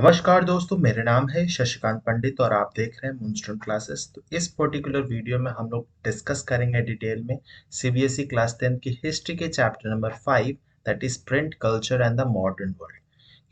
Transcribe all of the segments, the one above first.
नमस्कार दोस्तों, मेरा नाम है शशिकांत पंडित और आप देख रहे हैं मूनस्टोन क्लासेस। तो इस पर्टिकुलर वीडियो में हम लोग डिस्कस करेंगे डिटेल में सीबीएसई क्लास 10 की हिस्ट्री के chapter number 5, that is print culture and the modern world.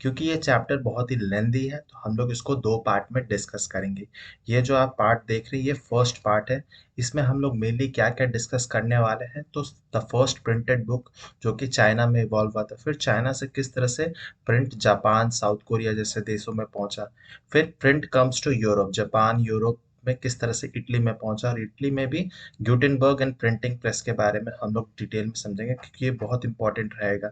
क्योंकि ये चैप्टर बहुत ही लेंदी है तो हम लोग इसको दो पार्ट में डिस्कस करेंगे। ये जो आप पार्ट देख रहे हैं ये फर्स्ट पार्ट है। इसमें हम लोग मेनली क्या क्या डिस्कस करने वाले हैं, तो द फर्स्ट प्रिंटेड बुक जो कि चाइना में इवॉल्व हुआ था, फिर चाइना से किस तरह से प्रिंट जापान, साउथ कोरिया जैसे देशों में पहुंचा, फिर print comes to Europe, Japan Europe में किस तरह से इटली में पहुंचा, और इटली में भी ग्यूटेनबर्ग एंड प्रिंटिंग प्रेस के बारे में हम लोग डिटेल में समझेंगे क्योंकि ये बहुत इंपॉर्टेंट रहेगा।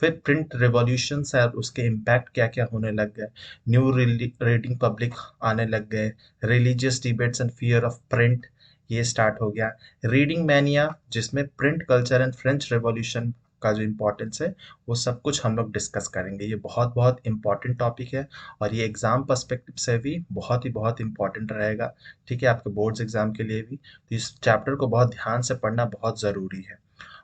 फिर प्रिंट रिवॉल्यूशन और उसके इम्पैक्ट क्या क्या होने लग गए, न्यू रीडिंग पब्लिक आने लग गए, religious debates and fear of print ये स्टार्ट हो गया, रीडिंग मैनिया जिसमें print culture and French revolution का जो इम्पोर्टेंस है वो सब कुछ हम लोग डिस्कस करेंगे। ये बहुत बहुत इंपॉर्टेंट टॉपिक है और ये एग्जाम पर्सपेक्टिव से भी बहुत इंपॉर्टेंट रहेगा। ठीक है, आपके बोर्ड्स एग्जाम के लिए भी तो इस चैप्टर को बहुत ध्यान से पढ़ना बहुत ज़रूरी है।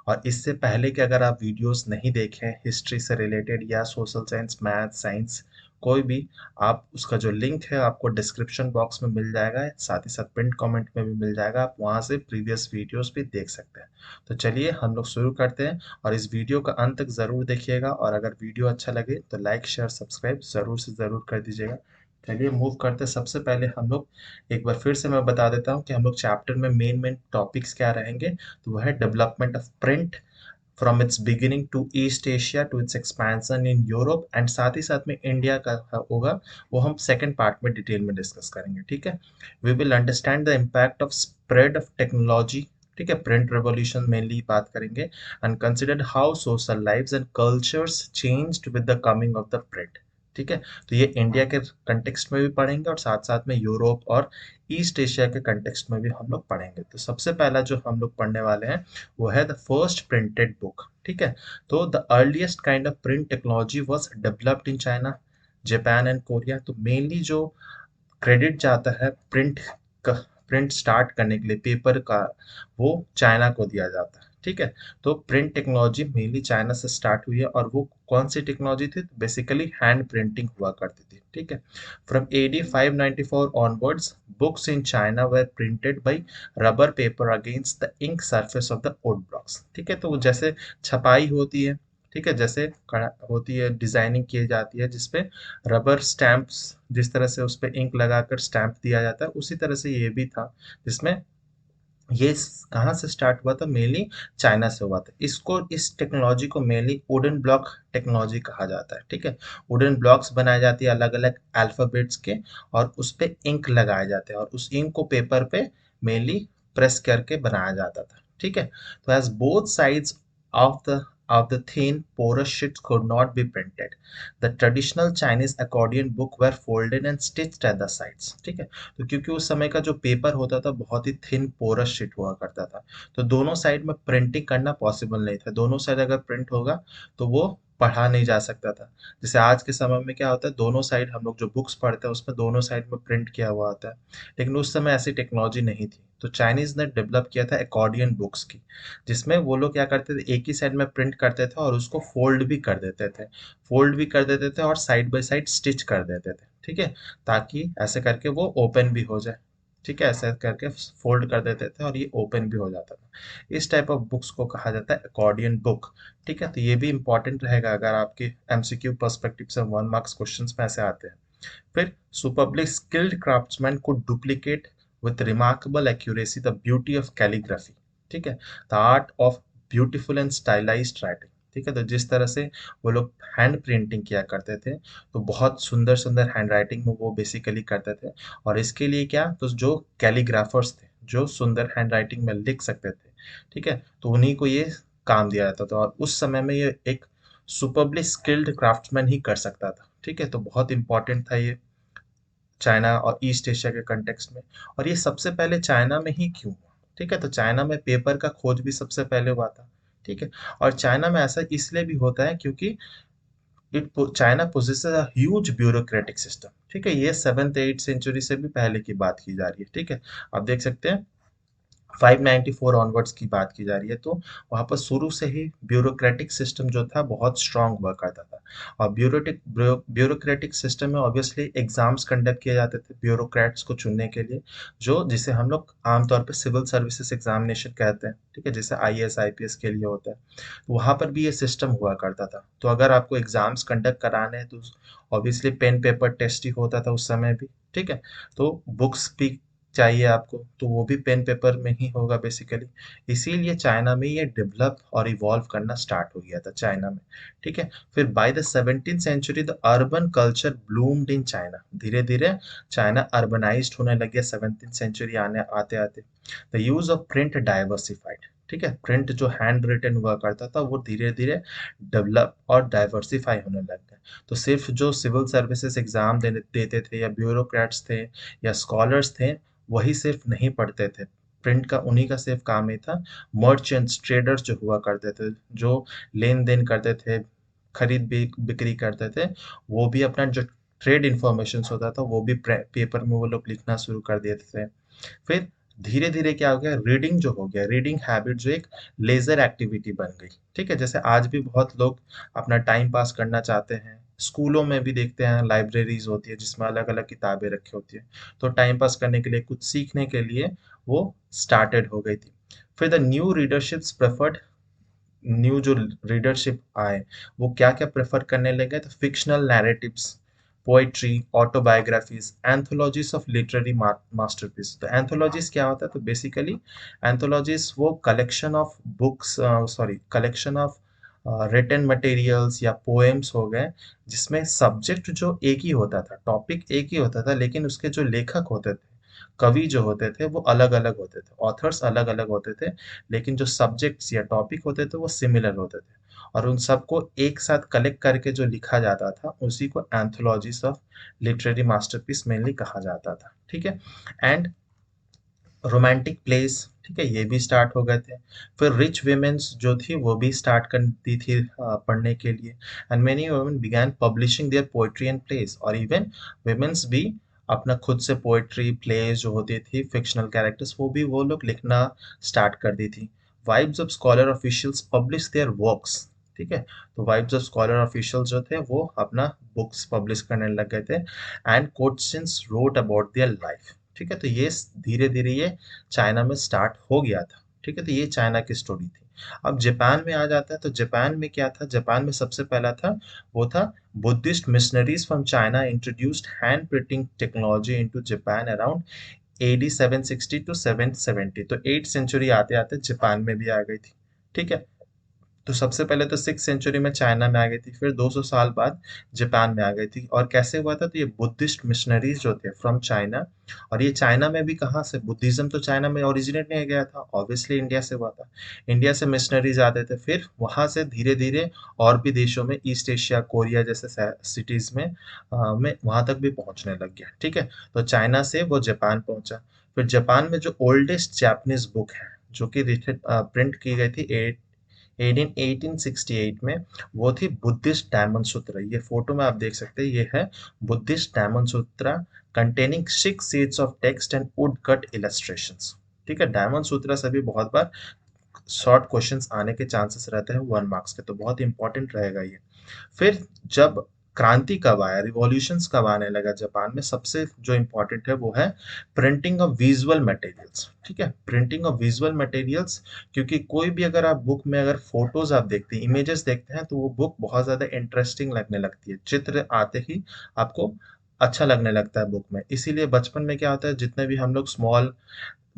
और इससे पहले कि अगर आप वीडियोस नहीं देखें हिस्ट्री से रिलेटेड या सोशल साइंस, मैथ, साइंस कोई भी, आप उसका जो लिंक है आपको डिस्क्रिप्शन बॉक्स में मिल जाएगा, साथ ही साथ पिन कमेंट में भी मिल जाएगा, आप वहां से प्रीवियस वीडियोस भी देख सकते हैं। तो चलिए हम लोग शुरू करते हैं और इस वीडियो का अंत तक ज़रूर देखिएगा, और अगर वीडियो अच्छा लगे तो लाइक शेयर सब्सक्राइब ज़रूर से ज़रूर कर दीजिएगा। चलिए मूव करते हैं। सबसे पहले हम लोग एक बार फिर से मैं बता देता हूँ कि हम लोग चैप्टर में मेन मेन टॉपिक्स क्या रहेंगे। तो वह है development of print from its beginning to East Asia to its expansion in Europe, and साथ ही साथ में इंडिया का होगा, वो हम सेकंड पार्ट में डिटेल में डिस्कस करेंगे। ठीक है, we will understand the impact of spread of technology, ठीक है, प्रिंट रेवोल्यूशन मेनली बात करेंगे, and consider how social lives and cultures changed with the coming of the print. ठीक है, तो ये इंडिया के कंटेक्स्ट में भी पढ़ेंगे और साथ साथ में यूरोप और ईस्ट एशिया के कंटेक्स्ट में भी हम लोग पढ़ेंगे। तो सबसे पहला जो हम लोग पढ़ने वाले हैं वो है द फर्स्ट प्रिंटेड बुक। ठीक है, तो the earliest kind of print technology was developed in China, Japan and Korea. तो मेनली जो क्रेडिट जाता है का प्रिंट स्टार्ट करने के लिए पेपर का, वो चाइना को दिया जाता है। ठीक है, तो प्रिंट टेक्नोलॉजी मेनली चाइना से स्टार्ट हुई है, और वो कौन सी टेक्नोलॉजी थी? बेसिकली हैंड प्रिंटिंग हुआ करती थी। ठीक है, from AD 594 onwards books in China were printed by rubber paper against the ink surface of the wood blocks. ठीक है, तो वो जैसे छपाई होती है, ठीक है, जैसे होती है, डिजाइनिंग की जाती है जिसपे रबर स्टैंप्स, जिस तरह से उस पे इंक लगाकर स्टैंप दिया जाता है, उसी तरह से ये भी था, जिसमें ये कहाँ से स्टार्ट हुआ था? मेनली चाइना से हुआ था। इसको, इस टेक्नोलॉजी को मेनली वुडन ब्लॉक टेक्नोलॉजी कहा जाता है। ठीक है, वुडन ब्लॉक्स बनाए जाती है अलग अलग अल्फाबेट्स के, और उस पे इंक लगाए जाते हैं और उस इंक को पेपर पे मेनली प्रेस करके बनाया जाता था। ठीक है, तो as both sides of the thin porous sheets could not be printed, the traditional Chinese accordion book were folded and stitched at the sides। ठीक है, तो क्योंकि उस समय का जो पेपर होता था बहुत ही थिन पोरस शीट हुआ करता था, तो दोनों साइड में प्रिंटिंग करना पॉसिबल नहीं था। दोनों साइड अगर प्रिंट होगा तो वो पढ़ा नहीं जा सकता था। जैसे आज के समय में क्या होता है, दोनों साइड हम लोग जो बुक्स पढ़ते हैं उसमें दोनों साइड में प्रिंट किया हुआ होता है, लेकिन उस समय ऐसी टेक्नोलॉजी नहीं थी। तो चाइनीज ने डेवलप किया था एकॉर्डियन बुक्स की, जिसमें वो लोग क्या करते थे, एक ही साइड में प्रिंट करते थे और उसको फोल्ड भी कर देते थे और साइड बाय साइड स्टिच कर देते थे। ठीक है, ताकि ऐसे करके वो ओपन भी हो जाए। ठीक है, ऐसे करके फोल्ड कर देते थे और ये ओपन भी हो जाता था। इस टाइप ऑफ बुक्स को कहा जाता है अकॉर्डियन बुक। ठीक है, तो ये भी इंपॉर्टेंट रहेगा अगर आपके एमसीक्यू पर्सपेक्टिव से 1 मार्क्स क्वेश्चंस में ऐसे आते हैं। फिर superbly skilled craftsman could duplicate with remarkable accuracy the beauty of calligraphy। ठीक है, the art of beautiful and stylized writing। ठीक है, तो जिस तरह से वो लोग हैंड प्रिंटिंग किया करते थे, तो बहुत सुंदर सुंदर हैंड राइटिंग में वो बेसिकली करते थे। और इसके लिए क्या, तो जो कैलीग्राफर्स थे जो सुंदर हैंड राइटिंग में लिख सकते थे, ठीक है, तो उन्हीं को ये काम दिया जाता था, और उस समय में ये एक सुपरबली स्किल्ड क्राफ्ट्समैन ही कर सकता था। ठीक है, तो बहुत इंपॉर्टेंट था ये चाइना और ईस्ट एशिया के कंटेक्स्ट में। और ये सबसे पहले चाइना में ही क्यों हुआ? ठीक है, तो चाइना में पेपर का खोज भी सबसे पहले हुआ था। ठीक है, और चाइना में ऐसा इसलिए भी होता है क्योंकि it China possesses a huge bureaucratic system. ठीक है, ये 7th 8th सेंचुरी से भी पहले की बात की जा रही है। ठीक है, आप देख सकते हैं 594 ऑनवर्ड्स की बात की जा रही है, तो वहां पर शुरू से ही ब्यूरोक्रेटिक सिस्टम जो था बहुत स्ट्रांग हुआ करता था। और ब्यूरोक्रेटिक सिस्टम में ऑब्वियसली एग्जाम्स कंडक्ट किए जाते थे ब्यूरोक्रेट्स को चुनने के लिए, जो जिसे हम लोग आमतौर पे सिविल सर्विसेज एग्जामिनेशन कहते हैं, ठीक है, जैसे आईएएस आईपीएस के लिए होता है। तो वहाँ पर भी ये सिस्टम हुआ करता था। तो अगर आपको एग्जाम्स कंडक्ट कराने हैं तो ऑब्वियसली पेन पेपर टेस्ट ही होता था उस समय भी, ठीक है। तो बुक्स भी चाहिए आपको, तो वो भी पेन पेपर में ही होगा बेसिकली। इसीलिए चाइना में ये डेवलप और इवॉल्व करना स्टार्ट हो गया था चाइना में, ठीक है। फिर by the 17th century the urban culture bloomed in China. धीरे धीरे चाइना अर्बनाइज्ड होने लग गया 17th सेंचुरी आने आते आते। The use of print diversified, ठीक है, प्रिंट जो हैंड रिटन हुआ करता था वो धीरे धीरे डेवलप और डाइवर्सिफाई होने लग गया। तो सिर्फ जो सिविल सर्विसेज एग्जाम देते थे या ब्यूरोक्रेट्स थे या स्कॉलर्स थे, वही सिर्फ नहीं पढ़ते थे। प्रिंट का उन्हीं का सिर्फ काम ही था। मर्चेंट्स ट्रेडर्स जो हुआ करते थे, जो लेन देन करते थे, खरीद बिक्री करते थे, वो भी अपना जो ट्रेड इंफॉर्मेशन होता था वो भी पेपर में वो लोग लिखना शुरू कर देते थे। फिर धीरे धीरे क्या हो गया, रीडिंग जो हो गया, रीडिंग हैबिट जो एक लेजर एक्टिविटी बन गई, ठीक है। जैसे आज भी बहुत लोग अपना टाइम पास करना चाहते हैं, स्कूलों में भी देखते हैं लाइब्रेरीज होती है जिसमें अलग अलग किताबें रखी होती है। तो टाइम पास करने के लिए, कुछ सीखने के लिए वो स्टार्टेड हो गई थी। फिर the new readerships preferred, new जो रीडरशिप आए वो क्या क्या प्रेफर करने लगे, तो fictional narratives, poetry, autobiographies, anthologies of literary masterpiece. तो एंथोलॉजीज क्या होता है, तो बेसिकली एंथोलॉजीज वो collection of books, sorry collection of written materials या पोएम्स हो गए, जिसमें सब्जेक्ट जो एक ही होता था, टॉपिक एक ही होता था, लेकिन उसके जो लेखक होते थे, कवि जो होते थे, वो अलग अलग होते थे, ऑथर्स अलग अलग होते थे, लेकिन जो सब्जेक्ट्स या टॉपिक होते थे वो सिमिलर होते थे। और उन सबको एक साथ कलेक्ट करके जो लिखा जाता था उसी को anthologies of literary masterpiece mainly कहा जाता था, ठीक है। एंड रोमांटिक प्लेस, ठीक है, ये भी स्टार्ट हो गए थे। फिर रिच वुमेन्स जो थी वो भी स्टार्ट कर दी थी पढ़ने के लिए। And many women began publishing their poetry and plays. और इवन वुमेन्स भी अपना खुद से पोएट्री प्लेस जो होती थी, फिक्शनल कैरेक्टर्स, वो भी वो लोग लिखना स्टार्ट कर दी थी। Vibes of scholar officials publish there works, ठीक है। तो वाइब्स ऑफ स्कॉलर ऑफिशियल्स जो थे वो अपना बुक्स पब्लिश करने लग गए थे। एंड कोट्सन्स रोट अबाउट देयर लाइफ, ठीक है। तो ये धीरे धीरे ये चाइना में स्टार्ट हो गया था, ठीक है। तो ये चाइना की स्टोरी थी। अब जापान में आ जाता है, तो जापान में क्या था, जापान में सबसे पहला था वो था Buddhist missionaries from China introduced hand printing technology into Japan around AD 760 to 770। तो 8th सेंचुरी आते आते जापान में भी आ गई थी, ठीक है। तो सबसे पहले तो 6th सेंचुरी में चाइना में आ गई थी, फिर 200 साल बाद जापान में आ गई थी। और कैसे हुआ था, तो ये बुद्धिस्ट मिशनरीज जो थे फ्रॉम चाइना, और ये चाइना में भी कहाँ से, बुद्धिज्म तो चाइना में ओरिजिनेट नहीं गया था, ऑब्वियसली इंडिया से हुआ था। इंडिया से मिशनरीज आते थे, फिर वहां से धीरे धीरे और भी देशों में, ईस्ट एशिया, कोरिया जैसे सिटीज में वहां तक भी पहुंचने लग गया, ठीक है। तो चाइना से वो जापान पहुंचा। फिर जापान में जो ओल्डेस्ट जापानीज बुक है जो कि प्रिंट की गई थी 1868 में, वो थी बुद्धिस्ट डायमंड सूत्र। ये फोटो में आप देख सकते हैं, ये है Buddhist diamond Sutra containing 6 sheets of text and would cut illustrations, ठीक है। डायमंड सूत्रा से भी बहुत बार शॉर्ट क्वेश्चंस आने के चांसेस रहते हैं 1 मार्क्स के, तो बहुत इंपॉर्टेंट रहेगा ये। फिर जब क्रांति कब आया, रिवॉल्यूशंस कब आने लगा जापान में, सबसे जो इम्पोर्टेंट है वो है प्रिंटिंग ऑफ विजुअल मटेरियल्स, ठीक है, प्रिंटिंग ऑफ विजुअल मटेरियल्स। क्योंकि कोई भी अगर आप बुक में अगर फोटोज आप देखते हैं, इमेजेस देखते हैं, तो वो बुक बहुत ज्यादा इंटरेस्टिंग लगने लगती है, चित्र आते ही आपको अच्छा लगने लगता है बुक में। इसीलिए बचपन में क्या होता है, जितने भी हम लोग स्मॉल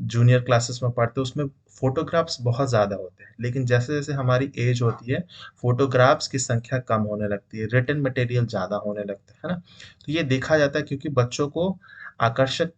जूनियर क्लासेस में पढ़ते हैं उसमें फोटोग्राफ्स बहुत ज़्यादा होते हैं, लेकिन जैसे जैसे हमारी एज होती है फोटोग्राफ्स की संख्या कम होने लगती है, रिटन मटेरियल ज़्यादा होने लगता है ना। तो ये देखा जाता है क्योंकि बच्चों को आकर्षक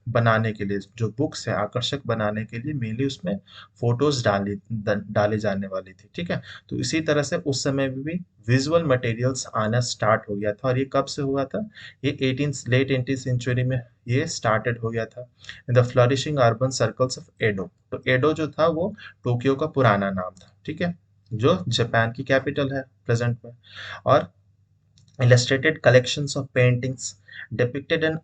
बनाने के लिए, जो बुक्स है आकर्षक बनाने के लिए मेनली उसमें फोटोज डाले जाने वाली थी, ठीक है। तो इसी तरह से उस समय भी विजुअल मटेरियल्स आना स्टार्ट हो गया था। और ये कब से हुआ था, ये लेट 18th सेंचुरी में ये स्टार्टेड हो गया था in the flourishing urban circles of Edo. तो एडो जो था वो टोक्यो का पुराना नाम था, ठीक है, जो जापान की कैपिटल है प्रेजेंट में। और illustrated collections of paintings depicted an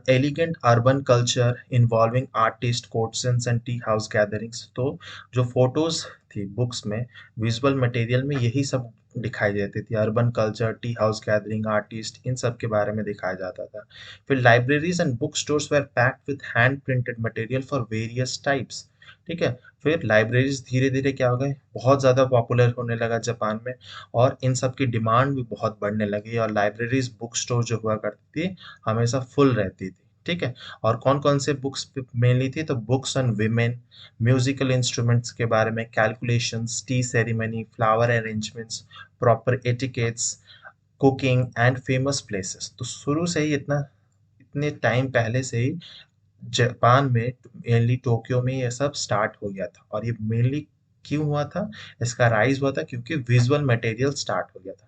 elegant urban culture involving artist courtesans and tea house gatherings। तो जो फोटोज थी बुक्स में, विजुअल मटेरियल में, यही सब दिखाई देती थी। Urban culture, tea house gathering, artist, इन सब के बारे में दिखाया जाता था। फिर libraries and book stores were packed with hand printed material for various types. ठीक है। फिर लाइब्रेरीज धीरे धीरे क्या हो गए, बहुत ज़्यादा पॉपुलर होने लगा जापान में, और इन सब की डिमांड भी बहुत बढ़ने लगी, और लाइब्रेरीज बुक स्टोर जो हुआ करती थी हमेशा फुल रहती थी। ठीक है। और कौन कौन से बुक्स मेनली थी, तो books on women, musical instruments के बारे में, calculations, T ceremony, flower arrangements, proper etiquettes, cooking and famous places. तो शुरू से ही इतने टाइम पहले से ही जापान में, मेनली टोक्यो में ये सब स्टार्ट हो गया था। और ये मेनली क्यों हुआ था, इसका राइज हुआ था क्योंकि विजुअल मटेरियल स्टार्ट हो गया था।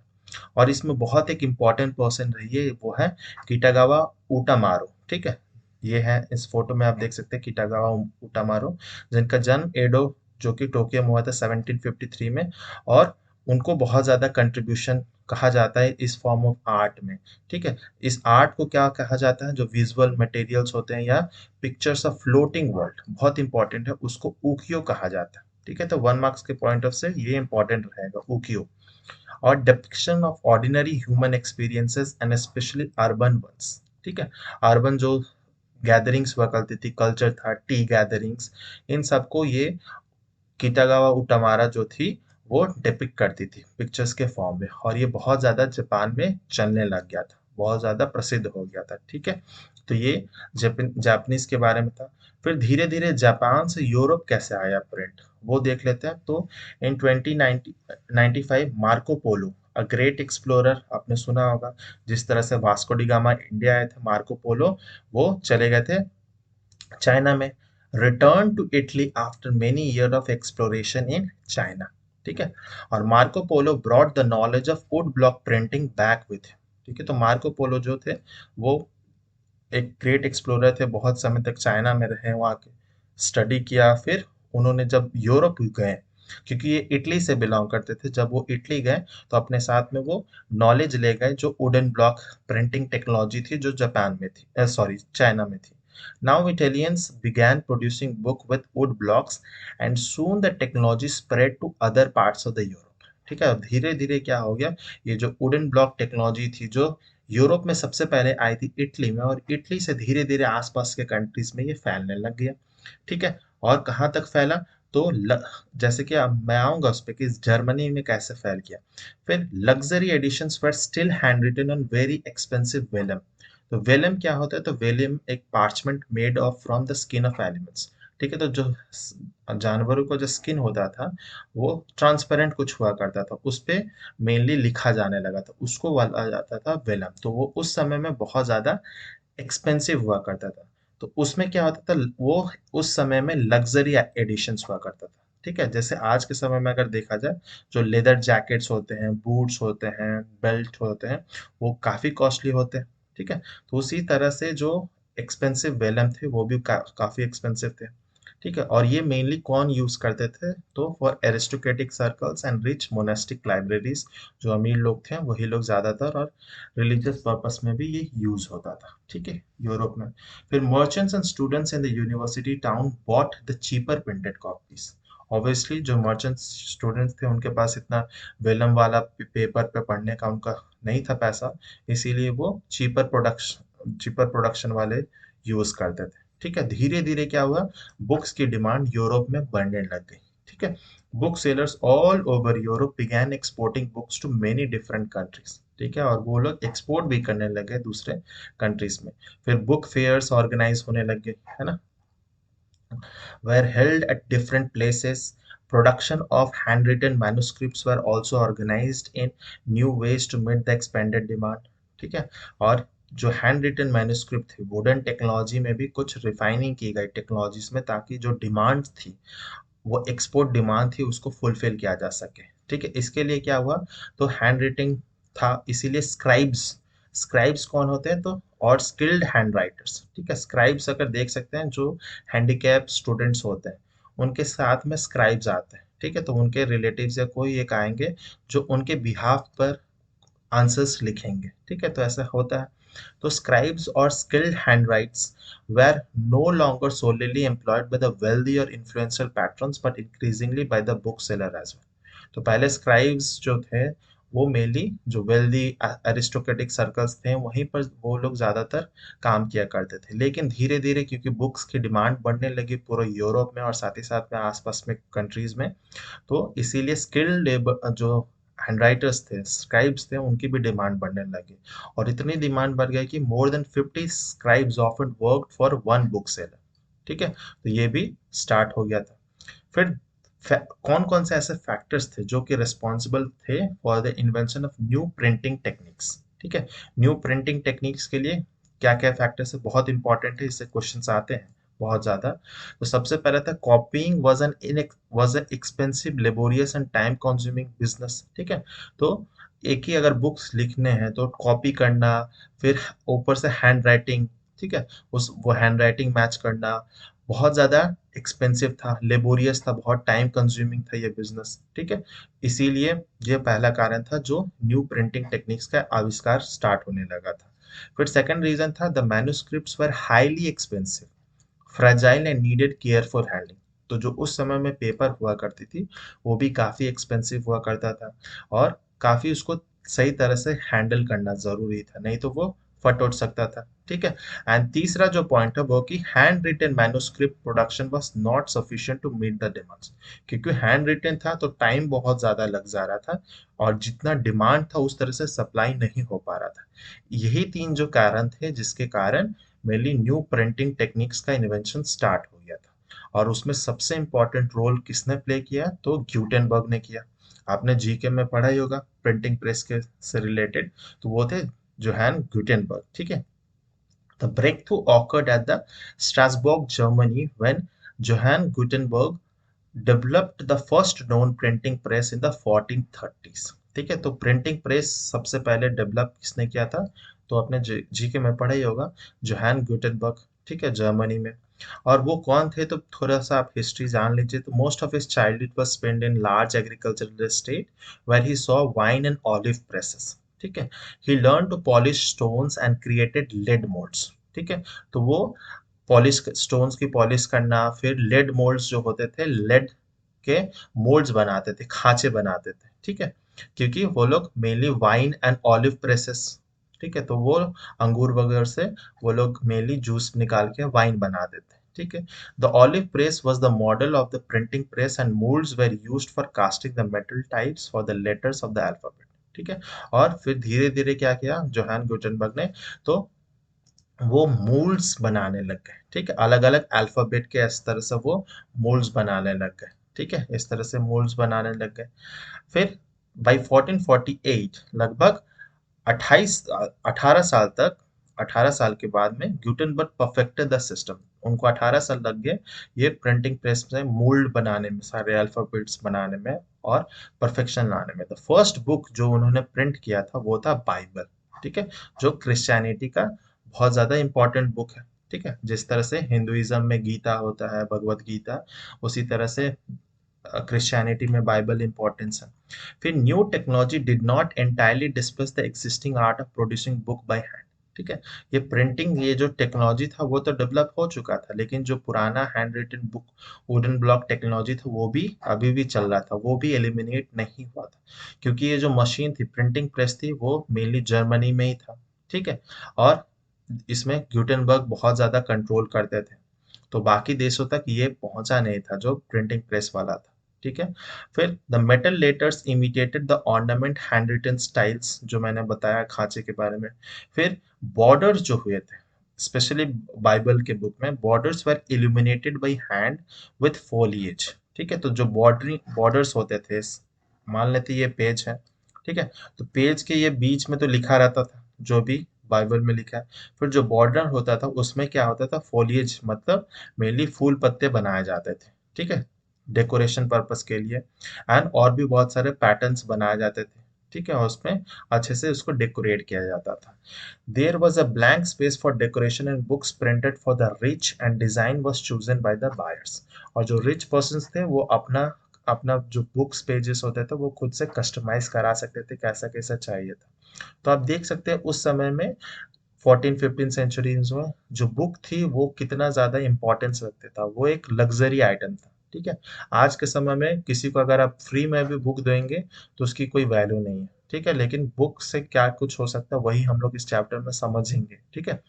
और इसमें बहुत एक इम्पॉर्टेंट पर्सन रही है, वो है किटागावा उटामारो। ठीक है। ये है, इस फोटो में आप देख सकते हैं किटागावा उटामारो, जिनका जन्म एडो, जो कि टोक्यो में हुआ था 1753 में। और उनको बहुत ज़्यादा कंट्रीब्यूशन कहा जाता है इस फॉर्म ऑफ आर्ट में। ठीक है। इस आर्ट को क्या कहा जाता है, जो विजुअल मटेरियल्स होते हैं या पिक्चर्स ऑफ फ्लोटिंग वर्ल्ड, बहुत इंपॉर्टेंट है, उसको उकियो कहा जाता है। ठीक है। तो 1 मार्क्स के पॉइंट ऑफ से ये इंपॉर्टेंट रहेगा, उकियो। और depiction of ordinary human experiences and specially urban ones. ठीक है। अर्बन जो गैदरिंग्स हुआ करती थी, कल्चर था, टी गैदरिंग्स, इन सबको ये किटागावा उटामारा जो थी वो डिपिक्ट करती थी पिक्चर्स के फॉर्म में। और ये बहुत ज़्यादा जापान में चलने लग गया था, बहुत ज़्यादा प्रसिद्ध हो गया था। ठीक है। तो ये जापानीज के बारे में था। फिर धीरे धीरे जापान से यूरोप कैसे आया प्रिंट, वो देख लेते हैं। तो इन 2095 Marco Polo, a great explorer, आपने सुना होगा, जिस तरह से वास्को डी गामा इंडिया आए थे, मार्को पोलो वो चले गए थे चाइना में, return to Italy after many year of exploration in China. ठीक है। और Marco Polo brought the knowledge of wood block printing back with him. ठीक है। तो मार्को पोलो जो थे वो एक ग्रेट एक्सप्लोरर थे, बहुत समय तक चाइना में रहे, वहाँ के स्टडी किया। फिर उन्होंने जब यूरोप गए, क्योंकि ये इटली से बिलोंग करते थे, जब वो इटली गए तो अपने साथ में वो नॉलेज ले गए जो वुडन ब्लॉक प्रिंटिंग टेक्नोलॉजी थी, जो जापान में थी, सॉरी चाइना में थी। Now Italians began producing book with wood blocks and soon the technology spread to other parts of the Europe. ठीक है। धीरे धीरे क्या हो गया, ये जो वुडन ब्लॉक टेक्नोलॉजी थी जो यूरोप में सबसे पहले आई थी इटली में, और इटली से धीरे धीरे आसपास के कंट्रीज में ये फैलने लग गया। ठीक है। और कहाँ तक फैला, तो जैसे कि अब मैं आऊंगा उस पर कि जर्मनी में कैसे फैल गया। फिर luxury editions were still hand written on very expensive vellum. तो वेलम क्या होता है, तो वेलम एक parchment made of from the skin of animals. ठीक है। तो जो जानवरों का जो स्किन होता था वो ट्रांसपेरेंट कुछ हुआ करता था, उस पे मेनली लिखा जाने लगा था, उसको बोला जाता था वेलम। तो वो उस समय में बहुत ज्यादा एक्सपेंसिव हुआ करता था। तो उसमें क्या होता था, वो उस समय में लग्जरी एडिशंस हुआ करता था। ठीक है। जैसे आज के समय में अगर देखा जाए, जो लेदर जैकेट्स होते हैं, बूट्स होते हैं, बेल्ट होते हैं, वो काफी कॉस्टली होते हैं। ठीक है। तो उसी तरह से जो एक्सपेंसिव वेलम थे वो भी काफी एक्सपेंसिव थे। ठीक है। और ये मेनली कौन यूज करते थे, तो for aristocratic circles and rich monastic libraries, जो अमीर लोग थे वही लोग ज्यादातर, और रिलीजियस पर्पस में भी ये यूज होता था। ठीक है, यूरोप में। फिर merchants and students in the university town bought the cheaper printed copies. Obviously जो मर्चेंट्स स्टूडेंट्स थे उनके पास इतना वेलम वाला पेपर पे पढ़ने का उनका नहीं था पैसा, इसीलिए वो चीपर प्रोडक्शन वाले यूज करते थे। ठीक है। धीरे धीरे क्या हुआ, बुक्स की डिमांड यूरोप में बढ़ने लग गई। ठीक है। Book sellers all over Europe began exporting books to many different countries. ठीक है। और वो लोग एक्सपोर्ट भी करने लगे दूसरे कंट्रीज में। फिर बुक फेयर्स ऑर्गेनाइज होने लग गए, है ना, were held at different places. Production of handwritten manuscripts were also organized in new ways to meet the expanded demand. ठीक है। और जो हैंड रिटन मैन्युस्क्रिप्ट थी, वुडन टेक्नोलॉजी में भी कुछ रिफाइनिंग की गई टेक्नोलॉजीज में, ताकि जो डिमांड थी, वो एक्सपोर्ट डिमांड थी, उसको फुलफिल किया जा सके। ठीक है। इसके लिए क्या हुआ, तो हैंड राइटिंग था, इसीलिए स्क्राइब्स, स्क्राइब्स कौन होते हैं, तो और स्किल्ड हैंड राइटर्स। ठीक है। स्क्राइब्स अगर देख सकते हैं, जो हैंडीकैप स्टूडेंट्स होते हैं उनके साथ में स्क्राइब्स आते हैं। ठीक है। तो उनके रिलेटिव्स या कोई एक आएंगे जो उनके बिहाफ पर आंसर्स लिखेंगे। ठीक है। तो ऐसा होता है। तो scribes or skilled handwrites were no longer solely employed by the wealthy or influential patrons but increasingly by the bookseller as well. तो पहले scribes जो थे वो मेनली जो वेल्दी एरिस्टोक्रेटिक सर्कल्स थे वहीं पर वो लोग ज़्यादातर काम किया करते थे। लेकिन धीरे-धीरे क्योंकि बुक्स की डिमांड बढ़ने लगी पूरे यूरोप में और साथ ही साथ में आस-पास में कंट्रीज़ में, तो इसीलिए स्किल्ड लेबर जो हैंडराइटर्स थे, स्क्राइब्स थे, उनकी भी डिमांड बढ़ने लगी और इतनी डिमांड बढ़ गई कि more than 50 scribes often worked for one book seller. ठीक है? तो ये भी स्टार्ट हो गया था। फिर कौन कौन से ऐसे फैक्टर्स थे जो कि रिस्पॉन्सिबल थे for the invention of new printing techniques. ठीक है, न्यू प्रिंटिंग टेक्निक्स के लिए क्या क्या फैक्टर्स है, बहुत इंपॉर्टेंट है, इससे क्वेश्चंस आते हैं बहुत ज्यादा। तो सबसे पहले था copying was an expensive laborious and time consuming business. ठीक है, तो एक ही अगर बुक्स लिखने हैं तो कॉपी करना, फिर ऊपर से हैंड राइटिंग, ठीक है, उस वो हैंड राइटिंग मैच करना बहुत ज़्यादा एक्सपेंसिव था, लेबोरियस था, बहुत टाइम कंज्यूमिंग था ये बिजनेस। ठीक है, इसीलिए ये पहला कारण था जो न्यू प्रिंटिंग टेक्निक्स का आविष्कार स्टार्ट होने लगा था। फिर सेकंड रीजन था the manuscripts were highly expensive, fragile and needed careful handling. तो जो उस समय में पेपर हुआ करती थी वो भी काफ़ी एक्सपेंसिव हुआ करता था और काफ़ी उसको सही तरह से हैंडल करना ज़रूरी था, नहीं तो वो फट उठ सकता था। ठीक है, एंड तीसरा जो पॉइंट है वो कि hand written manuscript production was not sufficient to meet the demands. क्योंकि हैंड रिटन था तो टाइम बहुत ज़्यादा लग जा रहा था और जितना डिमांड था उस तरह से सप्लाई नहीं हो पा रहा था। यही तीन जो कारण थे जिसके कारण मेनली न्यू प्रिंटिंग टेक्निक्स का इन्वेंशन स्टार्ट हो गया था और उसमें सबसे इम्पोर्टेंट रोल किसने प्ले किया तो ग्यूटेनबर्ग ने किया। आपने जीके में पढ़ा ही होगा प्रिंटिंग प्रेस के से रिलेटेड, तो वो थे जोहान ग्यूटेनबर्ग। ठीक है, the breakthrough occurred at the Strasbourg Germany when Johann Gutenberg developed the first known printing press in the 1430s। ठीक है, तो प्रिंटिंग प्रेस सबसे पहले डेवलप किसने किया था तो अपने जीके में पढ़ा ही होगा, जोहान गुटेनबर्ग। ठीक है, जर्मनी में। और वो कौन थे तो थोड़ा सा आप हिस्ट्री जान लीजिए। तो most of his childhood was spend in large agricultural estate where he saw wine and olive presses. ठीक है, he learn to polish stones and created lead moulds. ठीक है, तो वो पॉलिश स्टोन्स की पॉलिश करना, फिर लेड मोल्ड्स जो होते थे, लेड के मोल्ड्स बनाते थे, खांचे बनाते थे। ठीक है, क्योंकि वो लोग mainly wine and olive presses, ठीक है, तो वो अंगूर वगैरह से वो लोग मेनली जूस निकाल के वाइन बना देते हैं। ठीक है, the olive press was the model of the printing press and moulds where used for casting the metal types for the letters of the alphabet. ठीक है, और फिर धीरे धीरे क्या किया जोहान गुटेनबर्ग ने, तो वो मोल्ड्स बनाने लग गए। ठीक है, अलग अलग अल्फाबेट के इस तरह से वो मोल्ड्स बनाने लग गए। ठीक है, इस तरह से मोल्ड्स बनाने लग गए। फिर बाई 1448 लगभग 28 18 साल तक, 18 साल के बाद में ग्यूटेनबर्ग परफेक्टेड द सिस्टम। उनको 18 साल लग गए ये प्रिंटिंग प्रेस में मोल्ड बनाने में, सारे अल्फाबेट्स बनाने में और परफेक्शन लाने में। द फर्स्ट बुक जो उन्होंने प्रिंट किया था वो था बाइबल। ठीक है, जो क्रिश्चियनिटी का बहुत ज्यादा इंपॉर्टेंट बुक है। ठीक है, जिस तरह से हिंदुइज्म में गीता होता है, भगवत गीता, उसी तरह से क्रिश्चियनिटी में बाइबल इंपॉर्टेंस है। फिर new technology did not entirely displace the existing art of producing book by hand. ठीक है, ये प्रिंटिंग, ये जो टेक्नोलॉजी था वो तो डेवलप हो चुका था, लेकिन जो पुराना hand written book wooden block technology था वो भी अभी भी चल रहा था, वो भी एलिमिनेट नहीं हुआ था। क्योंकि ये जो मशीन थी, प्रिंटिंग प्रेस थी, वो मेनली जर्मनी में ही था। ठीक है, और इसमें ग्यूटेनबर्ग बहुत ज्यादा कंट्रोल करते थे, तो बाकी देशों तक ये पहुंचा नहीं था जो प्रिंटिंग प्रेस वाला था। ठीक है, फिर the metal letters imitated the ornament hand written styles, जो मैंने बताया खांचे के बारे में। फिर बॉर्डर्स जो हुए थे, स्पेशली बाइबल के बुक में borders were illuminated by hand with foliage. ठीक है, तो जो बॉर्डरिंग बॉर्डर्स होते थे, मान लेते ये पेज है, ठीक है, तो पेज के ये बीच में तो लिखा रहता था जो भी बाइबल में लिखा है। फिर जो बॉर्डर होता था उसमें क्या होता था, फोलिएज मतलब मेनली फूल पत्ते बनाए जाते थे। ठीक है, डेकोरेशन पर्पस के लिए, एंड और भी बहुत सारे पैटर्न्स बनाए जाते थे। ठीक है, और उसमें अच्छे से उसको डेकोरेट किया जाता था। There was a blank space for decoration and books printed for the rich and design was chosen by the buyers. और जो रिच पर्सन थे वो अपना अपना जो बुक्स पेजेस होते थे वो खुद से कस्टमाइज करा सकते थे, कैसा कैसा चाहिए था। तो आप देख सकते हैं उस समय में 14-15 सेंचुरीज में जो बुक थी वो कितना ज्यादा इंपॉर्टेंस रखते था, वो एक लग्जरी आइटम था। ठीक है, आज के समय में किसी को अगर आप फ्री में भी बुक देंगे तो उसकी कोई वैल्यू नहीं है। ठीक है, लेकिन बुक से क्या कुछ हो सकता है वही हम लोग इस चैप्टर में समझेंगे। ठीक है,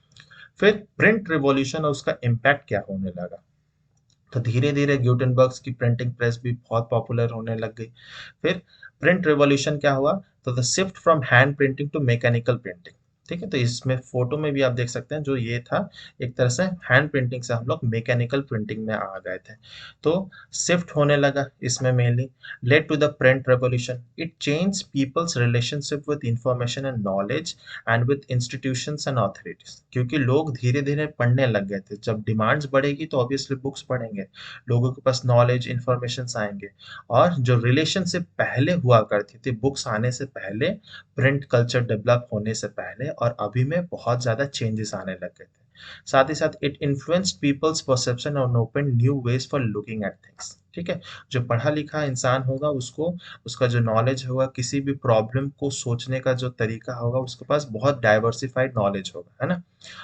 फिर प्रिंट रिवॉल्यूशन और उसका इम्पैक्ट क्या होने लगा। तो धीरे धीरे ग्यूटेनबर्ग्स की प्रिंटिंग प्रेस भी बहुत पॉपुलर होने लग गई। फिर प्रिंट रिवॉल्यूशन क्या हुआ, तो the shift from hand printing to mechanical printing. ठीक है, तो इसमें फोटो में भी आप देख सकते हैं, जो ये था एक तरह से हैंड प्रिंटिंग से हम लोग मैकेनिकल प्रिंटिंग में आ गए थे। तो शिफ्ट होने लगा इसमें mainly, led to the print revolution, it change people's relationship with information and knowledge and with institutions and authorities, क्योंकि लोग धीरे धीरे पढ़ने लग गए थे। जब डिमांड्स बढ़ेगी तो ऑब्वियसली बुक्स पढ़ेंगे, लोगों के पास नॉलेज इन्फॉर्मेशन आएंगे। और जो रिलेशनशिप पहले हुआ करती थी बुक्स आने से पहले, प्रिंट कल्चर डेवलप होने से पहले और अभी में बहुत ज़्यादा चेंजेस आने लग गए थे। साथ ही साथ इट इन्फ्लुएंस्ड पीपल्स परसेप्शन और open new ways for looking at things. ठीक है, जो पढ़ा लिखा इंसान होगा उसको, उसका जो नॉलेज होगा, किसी भी प्रॉब्लम को सोचने का जो तरीका होगा, उसके पास बहुत डाइवर्सिफाइड नॉलेज होगा, है ना।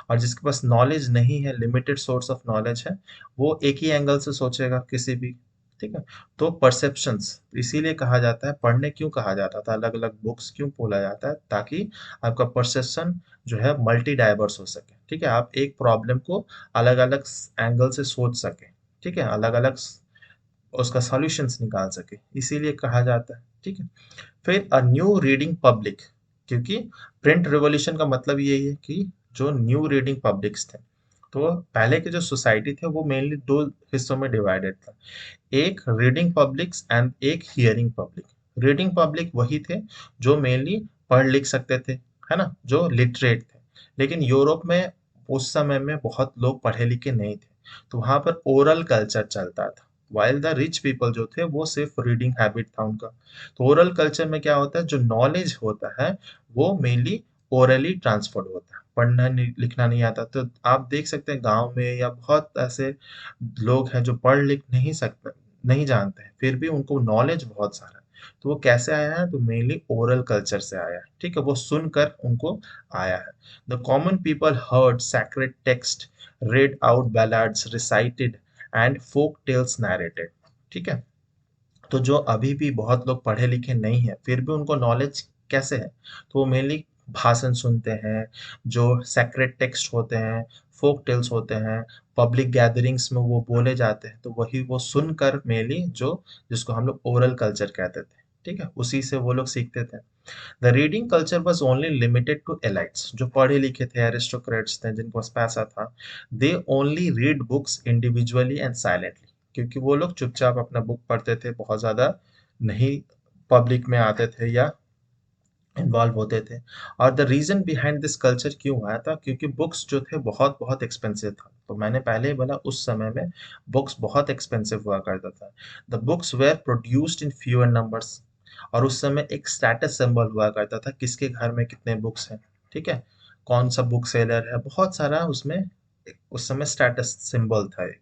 और जिसके पास नॉलेज नहीं है, लिमिटेड सोर्स ऑफ नॉलेज है, वो एक ही एंगल से सोचेगा किसी भी। ठीक है, तो परसेप्शंस, इसीलिए कहा जाता है, पढ़ने क्यों कहा जाता था, अलग अलग बुक्स क्यों बोला जाता है, ताकि आपका परसेप्शन जो है मल्टी डाइवर्स हो सके। ठीक है, आप एक प्रॉब्लम को अलग अलग एंगल से सोच सके। ठीक है, अलग अलग उसका सॉल्यूशंस निकाल सके, इसीलिए कहा जाता है। ठीक है, फिर अ न्यू रीडिंग पब्लिक, क्योंकि प्रिंट रिवॉल्यूशन का मतलब यही है कि जो न्यू रीडिंग पब्लिक्स थे, तो पहले के जो सोसाइटी थे वो मेनली दो हिस्सों में डिवाइडेड था, एक रीडिंग पब्लिक्स एंड एक हियरिंग पब्लिक। रीडिंग पब्लिक वही थे जो मेनली पढ़ लिख सकते थे, है ना, जो लिटरेट थे। लेकिन यूरोप में उस समय में बहुत लोग पढ़े लिखे नहीं थे, तो वहां पर ओरल कल्चर चलता था, वाइल द रिच पीपल जो थे वो सिर्फ रीडिंग हैबिट था उनका। तो ओरल कल्चर में क्या होता है, जो नॉलेज होता है वो मेनली ओरली ट्रांसफर्ड होता है, पढ़ना नहीं लिखना नहीं आता। तो आप देख सकते हैं गांव में या बहुत ऐसे लोग हैं जो पढ़ लिख नहीं सकते, नहीं जानते हैं, फिर भी उनको नॉलेज बहुत सारा है। तो वो कैसे आया है, तो मेनली ओरल कल्चर से आया है। ठीक है, वो सुनकर उनको आया है। The common people heard sacred text, read out ballads, recited and folk tales narrated। ठीक है, तो जो अभी भी बहुत लोग पढ़े लिखे नहीं है फिर भी उनको नॉलेज कैसे है, तो वो मेनली भाषण सुनते हैं, जो सेक्रेट टेक्स्ट होते हैं, फोक टेल्स होते हैं, पब्लिक गैदरिंग्स में वो बोले जाते हैं, तो वही वो सुनकर मेनली, जो जिसको हम लोग ओरल कल्चर कहते थे। ठीक है, उसी से वो लोग सीखते थे। The reading culture was only limited to elites, जो पढ़े लिखे थे, एरिस्टोक्रेट्स थे, जिनके पास पैसा था। They only read books individually and silently, क्योंकि वो लोग चुपचाप अपना बुक पढ़ते थे, बहुत ज़्यादा नहीं पब्लिक में आते थे या इन्वॉल्व होते थे। और the reason behind this culture क्यों आया था, क्योंकि बुक्स जो थे बहुत बहुत एक्सपेंसिव था। तो मैंने पहले ही बोला उस समय में बुक्स बहुत एक्सपेंसिव हुआ करता था। The books were produced in fewer numbers, और उस समय एक स्टेटस सिंबल हुआ करता था, किसके घर में कितने बुक्स हैं। ठीक है, कौन सा बुक सेलर है, बहुत सारा उसमें उस समय स्टेटस सिंबल था एक।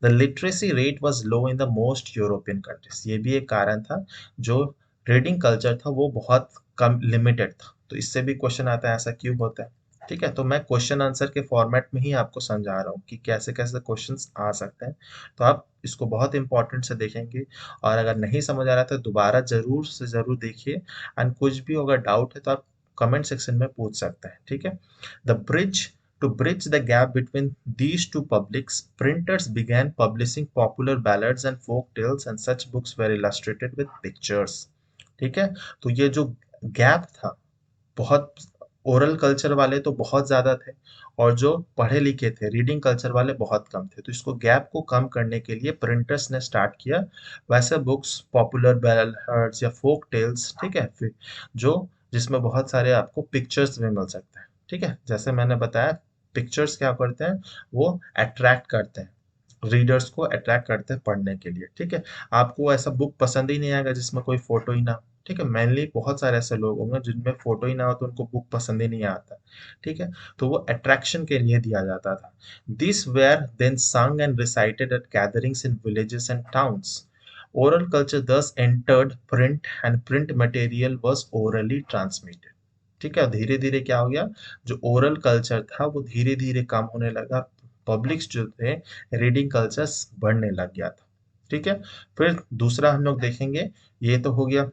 The literacy rate was low in the most European countries, ये भी एक कारण था, जो रीडिंग कल्चर था वो बहुत कम लिमिटेड था। तो इससे भी क्वेश्चन आता है ऐसा क्यों होता है। ठीक है, तो मैं क्वेश्चन आंसर के फॉर्मेट में ही आपको समझा रहा हूँ कि कैसे कैसे क्वेश्चंस आ सकते हैं। तो आप इसको बहुत इंपॉर्टेंट से देखेंगे, और अगर नहीं समझ आ रहा तो दोबारा जरूर से जरूर देखिए। एंड कुछ भी अगर डाउट है तो आप कमेंट सेक्शन में पूछ सकते हैं। ठीक है, the bridge To bridge the gap between these two publics, printers began publishing popular ballads and folk tales, and such books were illustrated with pictures। ठीक है, तो ये जो गैप था, बहुत ओरल कल्चर वाले तो बहुत ज़्यादा थे, और जो पढ़े लिखे थे रीडिंग कल्चर वाले बहुत कम थे। तो इसको गैप को कम करने के लिए प्रिंटर्स ने स्टार्ट किया वैसे बुक्स, पॉपुलर बैलड्स या फोक टेल्स। ठीक है, फिर जो जिसमें बहुत सारे आपको पिक्चर्स भी मिल सकते हैं। ठीक है, जैसे मैंने बताया, पिक्चर्स क्या करते हैं, वो अट्रैक्ट करते हैं, रीडर्स को अट्रैक्ट करते हैं पढ़ने के लिए। ठीक है, आपको ऐसा बुक पसंद ही नहीं आएगा जिसमें कोई फोटो ही ना हो। ठीक है, मेनली बहुत सारे ऐसे लोग होंगे जिनमें फोटो ही ना हो तो उनको बुक पसंद ही नहीं आता। ठीक है, तो वो अट्रैक्शन के लिए दिया जाता था। This were then sung and recited at gatherings in villages and towns। Oral culture thus entered print and print material was orally transmitted। ठीक है, धीरे धीरे क्या हो गया, जो ओरल कल्चर था वो धीरे धीरे कम होने लगा, पब्लिक्स जो थे रीडिंग कल्चर्स बढ़ने लग गया था। ठीक है, फिर दूसरा हम लोग देखेंगे, ये तो हो गया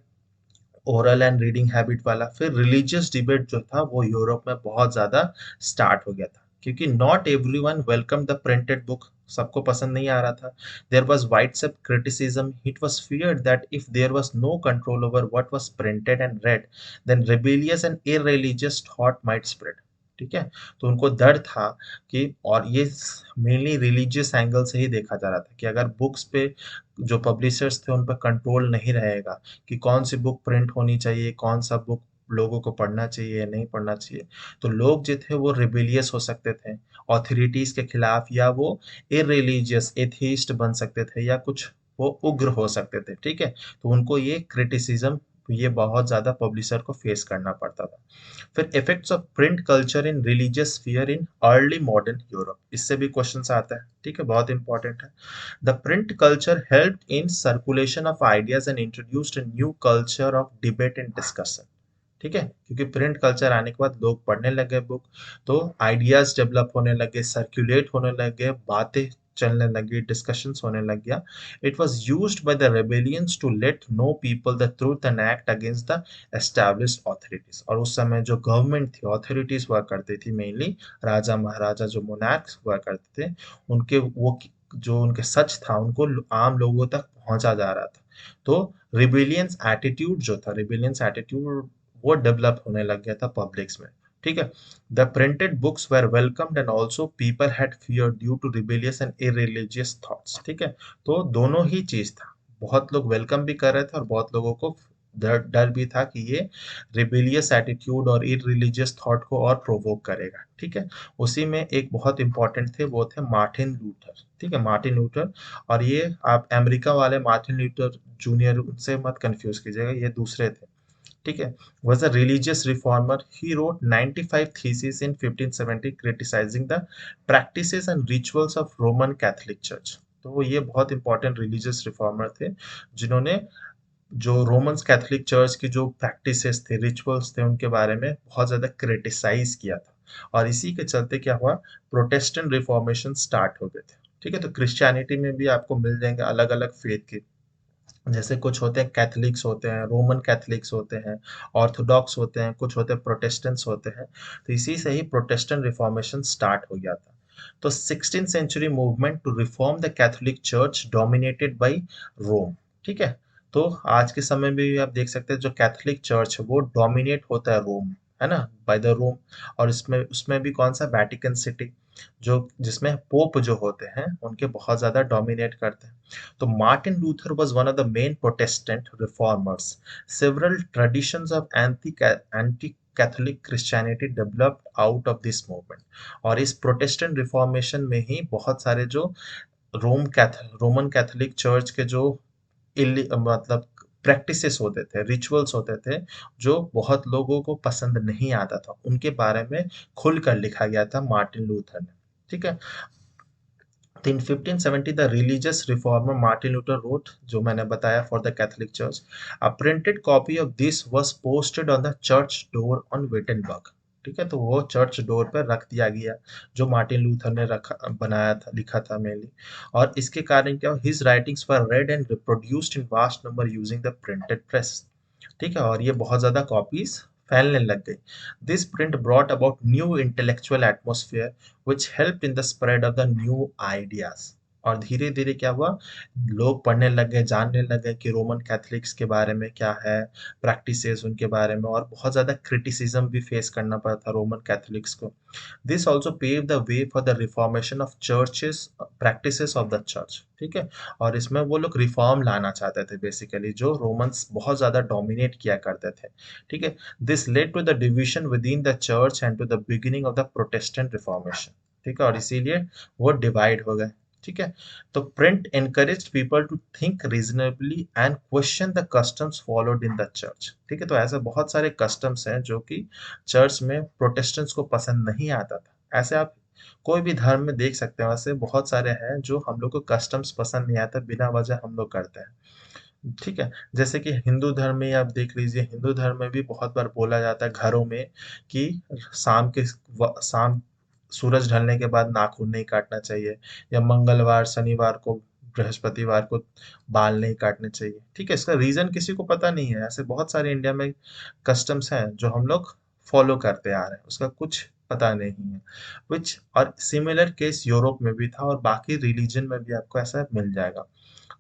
ओरल एंड रीडिंग हैबिट वाला। फिर रिलीजियस डिबेट जो था वो यूरोप में बहुत ज़्यादा स्टार्ट हो गया था, क्योंकि not everyone welcome the printed book, सबको पसंद नहीं आ रहा था। There was widespread criticism, it was feared that if there was no control over what was printed and read, then rebellious and irreligious thought might spread. ठीक है, तो उनको डर था कि, और ये मेनली रिलीजियस एंगल से ही देखा जा रहा था कि अगर बुक्स पे जो पब्लिशर्स थे उन पर कंट्रोल नहीं रहेगा कि कौन सी बुक प्रिंट होनी चाहिए, कौन सा बुक लोगों को पढ़ना चाहिए, नहीं पढ़ना चाहिए, तो लोग जो थे वो रिबेलियस हो सकते थे ऑथोरिटीज के खिलाफ, या वो इररिलीजियस एथीस्ट बन सकते थे, या कुछ वो उग्र हो सकते थे। ठीक है, तो उनको ये क्रिटिसिज्म, ये बहुत ज्यादा पब्लिशर को फेस करना पड़ता था। फिर effects of print culture in religious fear in early modern Europe, इससे भी क्वेश्चन आता है। ठीक है, बहुत इंपॉर्टेंट है। The print culture helped in circulation of ideas and introduced a new culture of debate and discussion. ठीक है, क्योंकि प्रिंट कल्चर आने के बाद लोग पढ़ने लगे बुक, तो आइडियाज डेवलप होने लगे, सर्कुलेट होने लगे, बातें चलने लगी, डिस्कशंस होने लग गया। It was used by the rebellions to let know people the truth and act against the established authorities. और उस समय जो गवर्नमेंट थी, ऑथोरिटीज हुआ करती थी, मेनली राजा महाराजा जो मोनार्क्स हुआ करते थे, उनके वो जो उनके सच था उनको आम लोगों तक पहुंचा जा रहा था। तो रिबेलियंस एटीट्यूड वो डेवलप होने लग गया था पब्लिक्स में। ठीक है, the printed books were welcomed and also people had fear due to rebellious and irreligious thoughts. ठीक है, तो दोनों ही चीज था, बहुत लोग वेलकम भी कर रहे थे और बहुत लोगों को डर डर भी था कि ये रिबेलियस एटीट्यूड और इररिलीजियस थॉट को और प्रोवोक करेगा। ठीक है, उसी में एक बहुत इंपॉर्टेंट थे, वो थे मार्टिन लूथर। ठीक है, मार्टिन लूथर, और ये आप अमेरिका वाले मार्टिन लूथर जूनियर उनसे मत कंफ्यूज कीजिएगा, ये दूसरे थे। ठीक है, was a religious reformer. He wrote 95 theses in 1570 criticizing the practices and rituals of Roman Catholic Church. तो ये बहुत इंपॉर्टेंट रिलीजियस रिफॉर्मर थे, जिन्होंने जो रोमन कैथोलिक चर्च की जो प्रैक्टिसेस थे, रिचुअल्स थे, उनके बारे में बहुत ज्यादा क्रिटिसाइज किया था। और इसी के चलते क्या हुआ, प्रोटेस्टेंट रिफॉर्मेशन स्टार्ट हो गए थे। ठीक है, तो क्रिश्चियनिटी में भी आपको मिल जाएंगे अलग अलग फेथ के, जैसे कुछ होते हैं कैथलिक्स होते हैं, रोमन कैथलिक्स होते हैं, ऑर्थोडॉक्स होते हैं, कुछ होते हैं प्रोटेस्टेंट्स होते हैं। तो इसी से ही प्रोटेस्टेंट रिफॉर्मेशन स्टार्ट हो गया था। तो 16th century movement to reform the Catholic church dominated by Rome. ठीक है, तो आज के समय में भी आप देख सकते हैं जो कैथोलिक चर्च है वो डोमिनेट होता है रोम, है ना, बाय द रोम। और इसमें उसमें भी कौन सा, वेटिकन सिटी, जो जिसमें पोप जो होते हैं उनके बहुत ज्यादा डोमिनेट करते हैं। तो Martin Luther was one of the main Protestant reformers. Several traditions of anti-Catholic Christianity developed out of this movement. और इस प्रोटेस्टेंट रिफॉर्मेशन में ही बहुत सारे जो रोमन कैथोलिक चर्च के जो मतलब प्रैक्टिसेस होते थे, रिचुअल्स होते थे, जो बहुत लोगों को पसंद नहीं आता था, उनके बारे में खुलकर लिखा गया था मार्टिन लूथर ने। ठीक है, तो in 1570 the religious reformer Martin Luther wrote, जो मैंने बताया, for the Catholic church. A printed copy of this was posted on the church door on Wittenberg. ठीक है, तो वो चर्च डोर पर रख दिया गया, जो मार्टिन लूथर ने रखा बनाया था, लिखा था मेनली। और इसके कारण क्या, his writings were red and reproduced in vast number using the printed press. ठीक है, और ये बहुत ज्यादा कॉपीज फैलने लग गई। This print brought about new intellectual atmosphere which helped in the spread of the new ideas। और धीरे धीरे क्या हुआ, लोग पढ़ने लग गए, जानने लग गए कि रोमन कैथलिक्स के बारे में क्या है, प्रैक्टिसेस उनके बारे में, और बहुत ज्यादा क्रिटिसिज्म भी फेस करना पड़ा था रोमन कैथलिक्स को। This also pave the way for the reformation of churches practices of the church. ठीक है, और इसमें वो लोग रिफॉर्म लाना चाहते थे, बेसिकली जो रोमन्स बहुत ज्यादा डोमिनेट किया करते थे। ठीक है, this led to the division within the church and to the beginning of the Protestant reformation. ठीक है, और इसीलिए वो डिवाइड हो गए। ठीक है, तो print encourage people to think reasonably and question the customs followed in the church. ठीक है, तो ऐसे बहुत सारे कस्टम्स हैं जो कि चर्च में प्रोटेस्टेंट्स को पसंद नहीं आता था। ऐसे आप कोई भी धर्म में देख सकते हैं, वैसे बहुत सारे हैं जो हम लोग को कस्टम्स पसंद नहीं आता, बिना वजह हम लोग करते हैं। ठीक है, जैसे कि हिंदू धर्म में आप देख लीजिए, हिंदू धर्म में भी बहुत बार बोला जाता है घरों में कि शाम सूरज ढलने के बाद नाखून नहीं काटना चाहिए, या मंगलवार शनिवार को बृहस्पतिवार को बाल नहीं काटने चाहिए। ठीक है, इसका रीजन किसी को पता नहीं है। ऐसे बहुत सारे इंडिया में कस्टम्स हैं जो हम लोग फॉलो करते आ रहे हैं, उसका कुछ पता नहीं है। विच और सिमिलर केस यूरोप में भी था और बाकी रिलीजन में भी आपको ऐसा मिल जाएगा।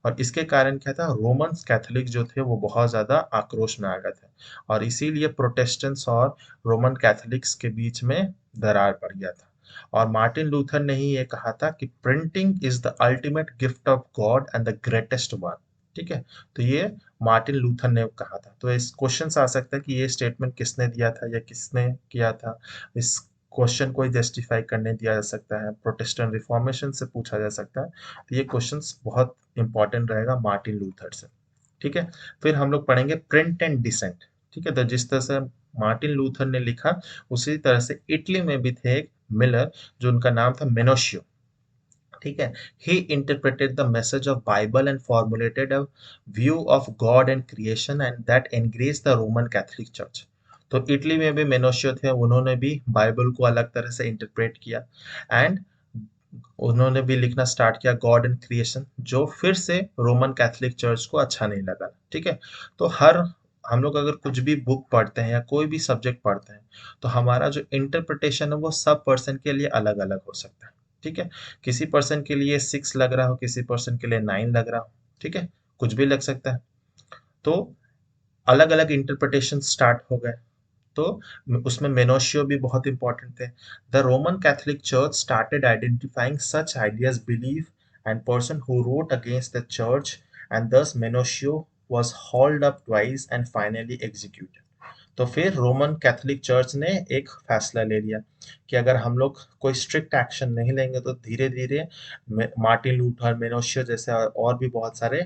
और इसके कारण क्या था, रोमन कैथोलिक जो थे वो बहुत ज्यादा आक्रोश में आ गए थे और इसीलिए प्रोटेस्टेंट्स और रोमन कैथोलिक्स के बीच में दरार पड़ गया था। और मार्टिन लूथर ने ही ये कहा था कि printing is the ultimate gift of God and the greatest one. ठीक है, तो ये मार्टिन लूथर ने कहा था। तो इस क्वेश्चन आ सकता है कि ये स्टेटमेंट किसने दिया था या किसने किया था। इस क्वेश्चन को जस्टिफाई करने दिया जा सकता है, प्रोटेस्टेंट रिफॉर्मेशन से पूछा जा सकता है। तो ये क्वेश्चंस बहुत इंपॉर्टेंट रहेगा मार्टिन लूथर से। ठीक है, फिर हम लोग पढ़ेंगे प्रिंट एंड डिसेंट। ठीक है, तो जिस तरह से मार्टिन लूथर ने लिखा उसी तरह से इटली में भी थे एक मिलर जो उनका नाम था मेनोशियो। ठीक है, he interpreted the message of Bible and formulated a view of God and creation and that encouraged the Roman Catholic Church। तो इटली में भी मेनोशियो थे, उन्होंने भी बाइबल को अलग तरह से इंटरप्रेट किया एंड उन्होंने भी लिखना स्टार्ट किया गॉड एंड क्रिएशन, जो फिर से रोमन कैथोलिक चर्च को अच्छा नहीं लगा। ठीक है, तो हर हम लोग अगर कुछ भी बुक पढ़ते हैं या कोई भी सब्जेक्ट पढ़ते हैं तो हमारा जो इंटरप्रिटेशन है वो सब पर्सन के लिए अलग अलग हो सकता है। ठीक है, किसी पर्सन के लिए 6 लग रहा हो, किसी पर्सन के लिए 9 लग रहा हो। ठीक है, कुछ भी लग सकता है। तो अलग अलग इंटरप्रिटेशन स्टार्ट हो गए। तो उसमें मेनोशियो भी बहुत इंपॉर्टेंट थे। The Roman Catholic church started identifying such ideas belief and person who wrote against the church and दस मेनोशियो was hauled up twice and finally executed। तो फिर रोमन कैथोलिक चर्च ने एक फैसला ले लिया कि अगर हम लोग कोई स्ट्रिक्ट एक्शन नहीं लेंगे तो धीरे धीरे मार्टिन लूथर, मेनोशियो जैसे और भी बहुत सारे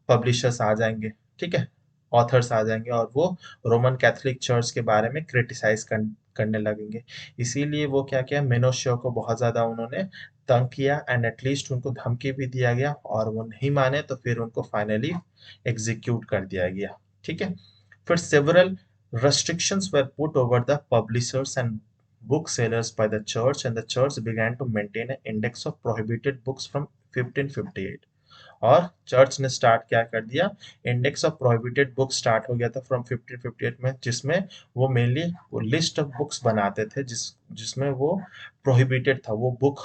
पब्लिशर्स आ जाएंगे। ठीक है, ऑथर्स आ जाएंगे और वो रोमन कैथोलिक चर्च के बारे में क्रिटिसाइज करने लगेंगे। इसीलिए वो क्या किया, मेनोशियो को बहुत ज्यादा उन्होंने तंग किया एंड एटलीस्ट उनको धमकी भी दिया गया और वो नहीं माने तो फिर उनको फाइनली एग्जीक्यूट कर दिया गया। ठीक है, फिर several restrictions were put over the publishers and booksellers by the church and the church began to maintain an index of prohibited books from 1558। और चर्च ने स्टार्ट क्या कर दिया, index of prohibited books start हो गया था from 1558 में, जिसमें वो मेनली वो लिस्ट ऑफ बुक्स बनाते थे जिसमें वो प्रोहिबिटेड था, वो बुक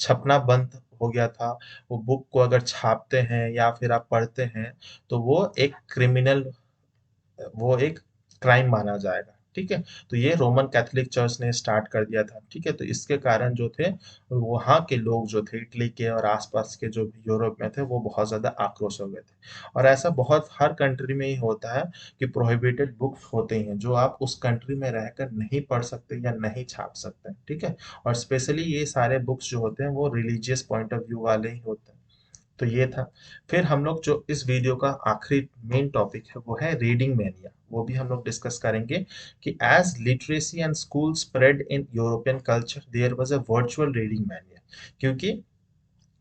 छपना बंद हो गया था। वो बुक को अगर छापते हैं या फिर आप पढ़ते हैं तो वो एक क्राइम माना जाएगा। ठीक है, तो ये रोमन कैथोलिक चर्च ने स्टार्ट कर दिया था। ठीक है, तो इसके कारण जो थे वहाँ के लोग जो थे इटली के और आसपास के जो भी यूरोप में थे वो बहुत ज्यादा आक्रोश हो गए थे। और ऐसा बहुत हर कंट्री में ही होता है कि प्रोहिबिटेड बुक्स होते हैं जो आप उस कंट्री में रहकर नहीं पढ़ सकते या नहीं छाप सकते। ठीक है, और स्पेशली ये सारे बुक्स जो होते हैं वो रिलीजियस पॉइंट ऑफ व्यू वाले ही होते हैं। तो ये था। फिर हम लोग जो इस वीडियो का आखिरी मेन टॉपिक है वो है रीडिंग मैनिया। वो भी हम लोग डिस्कस करेंगे कि as literacy and school spread in European culture there was a virtual reading mania. क्योंकि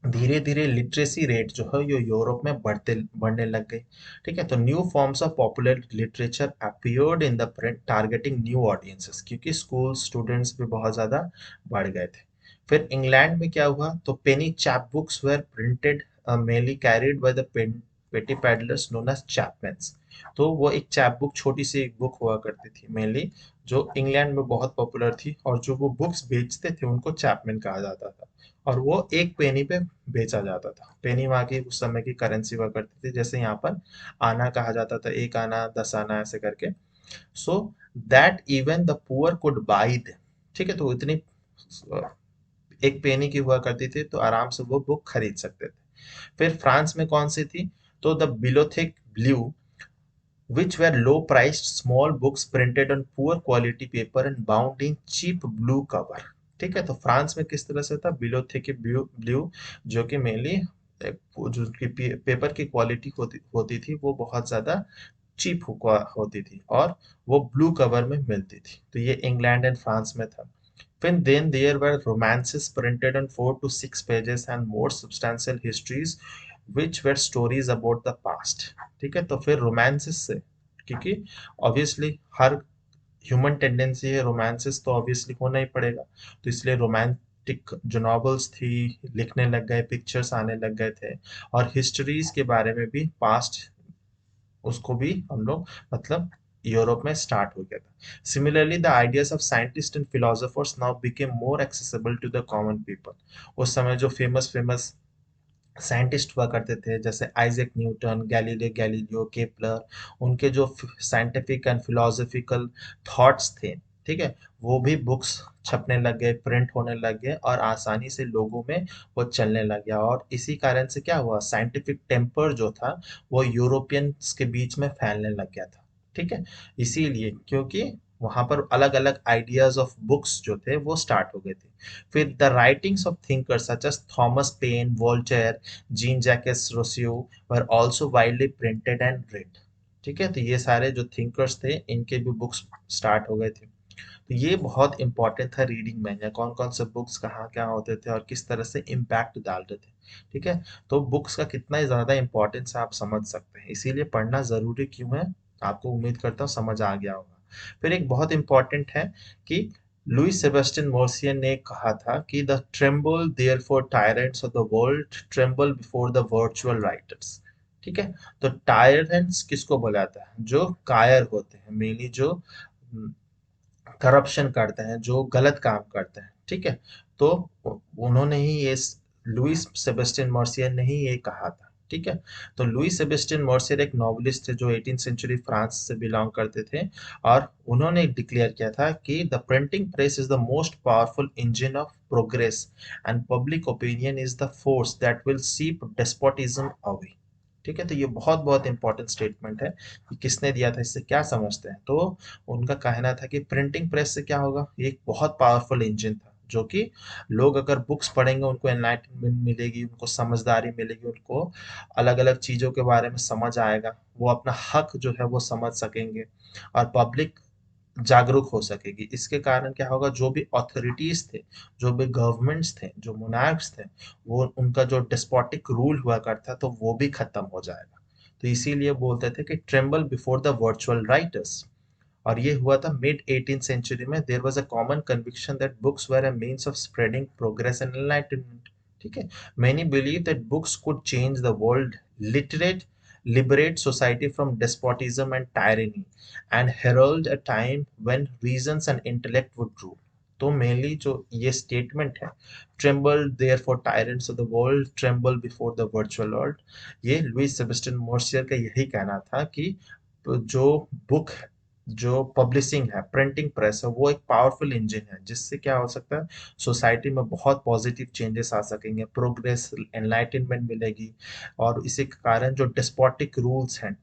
धीरे धीरे लिटरेसी रेट जो है ये यूरोप में बढ़ने लग गई। ठीक है, तो new forms of popular literature appeared in the print targeting new audiences, क्योंकि स्कूल स्टूडेंट्स भी बहुत ज्यादा बढ़ गए थे। फिर इंग्लैंड में क्या हुआ, तो penny chapbooks were printed mainly carried by the petty peddlers known as chapmans. तो वो एक चैप बुक, छोटी सी एक बुक हुआ करती थी मेनली, जो इंग्लैंड में बहुत पॉपुलर थी और जो वो बुक्स बेचते थे उनको चैपमैन कहा जाता था। और वो एक पेनी पे बेचा जाता था। पेनी वहाँ की उस समय की करेंसी हुआ करती थी, जैसे यहाँ पर आना कहा जाता था, 1 आना 10 आना ऐसे करके। So that even the poor could by them. ठीक है, तो इतनी एक पेनी की हुआ करती थी तो आराम से वो बुक खरीद सकते थे। फिर फ्रांस में कौन सी थी, तो the Bibliotheque Bleue which were low priced small books printed on poor quality paper and bound in cheap blue cover। ठीक है, तो फ्रांस में किस तरह से था, बिलोथिक ब्लू जो कि मेनली जो पेपर की क्वालिटी होती थी वो बहुत ज्यादा चीप होती थी और वो ब्लू कवर में मिलती थी। तो ये इंग्लैंड एंड फ्रांस में था। फिर then there were romances printed on 4 to 6 pages and more substantial histories which were stories about the past। ठीक है, तो फिर रोमांसेस से, क्योंकि ऑब्वियसली हर ह्यूमन टेंडेंसी है, रोमांसेस तो ऑब्वियसली होना ही पड़ेगा, तो इसलिए रोमांस एपोकलिप्टिक जो नॉवेल्स थी लिखने लग गए, पिक्चर्स आने लग गए थे, और हिस्ट्रीज के बारे में भी पास्ट उसको भी हम लोग मतलब यूरोप में स्टार्ट हो गया था। Similarly the ideas of scientist and philosophers now became more accessible to the common people. उस समय जो फेमस फेमस साइंटिस्ट हुआ करते थे जैसे Isaac Newton, Galileo Galileo, Kepler, उनके जो साइंटिफिक एंड फिलोसॉफिकल थॉट्स थे, ठीक है, वो भी बुक्स छपने लग गए, प्रिंट होने लग गए, और आसानी से लोगों में वो चलने लग गया। और इसी कारण से क्या हुआ, साइंटिफिक टेम्पर जो था वो यूरोपियंस के बीच में फैलने लग गया था। ठीक है, इसीलिए क्योंकि वहां पर अलग अलग आइडियाज ऑफ बुक्स जो थे वो स्टार्ट हो गए थे। फिर the writings of thinkers such as Thomas Paine, Voltaire, Jean Jacques Rousseau were also widely printed and read. ठीक है, तो ये सारे जो थिंकर्स थे इनके भी बुक्स स्टार्ट हो गए थे। तो ये बहुत इंपॉर्टेंट था रीडिंग में, या कौन कौन से बुक्स कहाँ क्या होते थे और किस तरह से इम्पैक्ट डालते थे। ठीक है, तो बुक्स का कितना ज़्यादा इंपॉर्टेंस आप समझ सकते हैं, इसीलिए पढ़ना ज़रूरी क्यों है, आपको उम्मीद करता हूँ समझ आ गया होगा। फिर एक बहुत इंपॉर्टेंट है कि लुइस सेबेस्टियन मोर्सियन ने कहा था कि the tremble therefore tyrants of the world tremble before the virtual writers. ठीक है, तो टायरेंट्स किसको बोला जाता है, जो कायर होते हैं, मेनली जो करप्शन करते हैं, जो गलत काम करते हैं। ठीक है, तो उन्होंने ही ये लुइस सेबेस्टियन मर्सियर ने ही ये कहा था। ठीक है, तो लुइस सेबेस्टियन मर्सियर एक नॉवलिस्ट थे जो 18th सेंचुरी फ्रांस से बिलोंग करते थे, और उन्होंने डिक्लेयर किया था कि the printing press is the most powerful engine of progress and public opinion is the force that will सीप डेस्पोटिज्म अवे। ठीक है, तो ये बहुत बहुत इंपॉर्टेंट स्टेटमेंट है कि किसने दिया था, इससे क्या समझते हैं। तो उनका कहना था कि प्रिंटिंग प्रेस से क्या होगा, ये एक बहुत पावरफुल इंजन था, जो कि लोग अगर बुक्स पढ़ेंगे उनको एनलाइटनमेंट मिलेगी, उनको समझदारी मिलेगी, उनको अलग अलग चीज़ों के बारे में समझ आएगा, वो अपना हक जो है वो समझ सकेंगे, और पब्लिक जागरूक हो सकेगी। इसके कारण क्या होगा, जो भी अथॉरिटीज थे, जो भी गवर्नमेंट्स थे, जो मोनार्क्स थे, वो उनका जो डिस्पोटिक रूल हुआ करता तो वो भी खत्म हो जाएगा। तो इसीलिए बोलते थे कि tremble before the virtual writers. और ये हुआ था मिड 18th सेंचुरी में। There was a common conviction that books were a means of spreading progress and enlightenment. ठीक है, many believe that books could change the world, literate liberate society from despotism and tyranny, and herald a time when reasons and intellect would rule. तो mainly जो ये statement है, tremble therefore tyrants of the world, tremble before the virtual world, ये Louis Sebastien Mercier का यही कहना था कि जो बुक, जो पब्लिशिंग है, प्रिंटिंग प्रेस है, वो एक पावरफुल इंजन है जिससे क्या हो सकता है, सोसाइटी में बहुत पॉजिटिव चेंजेस आ सकेंगे, प्रोग्रेस एनलाइटनमेंट मिलेगी, और इसी के कारण जो डिस्पोटिक रूल्स हैं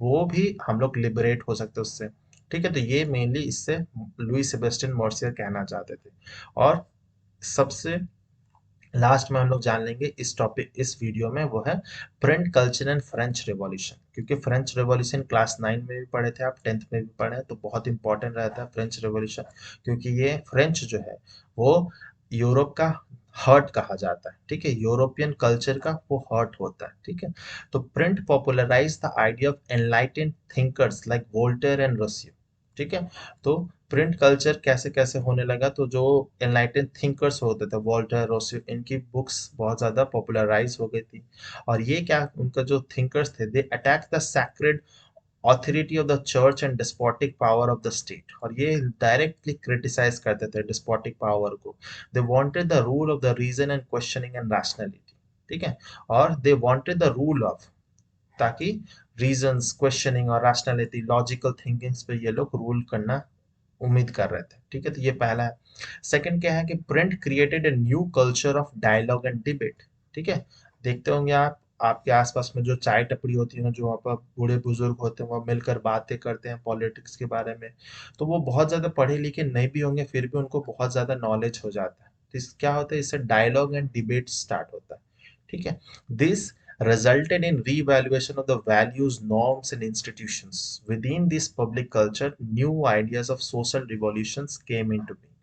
वो भी हम लोग लिबरेट हो सकते हैं उससे। ठीक है, तो ये मेनली इससे लुइस सेबेस्टियन मॉर्सियर कहना चाहते थे। और सबसे लास्ट में हम लोग जान लेंगे इस टॉपिक, इस वीडियो में, वो है प्रिंट कल्चर एंड फ्रेंच रेवॉल्यूशन। क्योंकि फ्रेंच रेवॉल्यूशन क्लास 9 में भी पढ़े थे आप, 10th में भी पढ़े हैं, तो बहुत इंपॉर्टेंट रहता है फ्रेंच रेवॉल्यूशन, क्योंकि ये फ्रेंच जो है वो यूरोप का हार्ट कहा जाता है। ठीक है, यूरोपियन कल्चर का वो हार्ट होता है। ठीक है, तो print popularize the idea of enlightened thinkers like Voltaire and Rousseau. ठीक है, तो प्रिंट कल्चर कैसे कैसे होने लगा, तो जो एनलाइटेंड थिंकर्स होते थे, वॉल्टर रोसियो, इनकी बुक्स बहुत ज़्यादा पॉपुलराइज हो गई थी। और ये क्या, उनका जो थिंकर्स थे, they attack the sacred authority of the church and despotic power of the state. और ये डायरेक्टली क्रिटिसाइज करते थे डिस्पोटिक पावर को। They wanted the rule of the reason and questioning and rationality. ठीक है, और they wanted the rule of, ताकि reasons, questioning और रैशनैलिटी, लॉजिकल थिंकिंग्स पे ये लोग रूल करना उम्मीद कर रहे थे। ठीक है, तो ये पहला है। सेकंड क्या है कि print created a new culture of dialogue and debate. ठीक है, देखते होंगे आप, आपके आसपास में जो चाय टपरी होती है ना, जो वहाँ पर बूढ़े बुजुर्ग होते हैं, वह मिलकर बातें करते हैं पॉलिटिक्स के बारे में, तो वो बहुत ज़्यादा पढ़े लिखे नहीं भी होंगे, फिर भी उनको बहुत ज़्यादा नॉलेज हो जाता है। तो इस क्या होता है, इससे डायलॉग एंड डिबेट स्टार्ट होता है। ठीक है, this resulted in re-evaluation of the values, norms, and institutions. Within this public culture, new ideas of social revolutions came into being.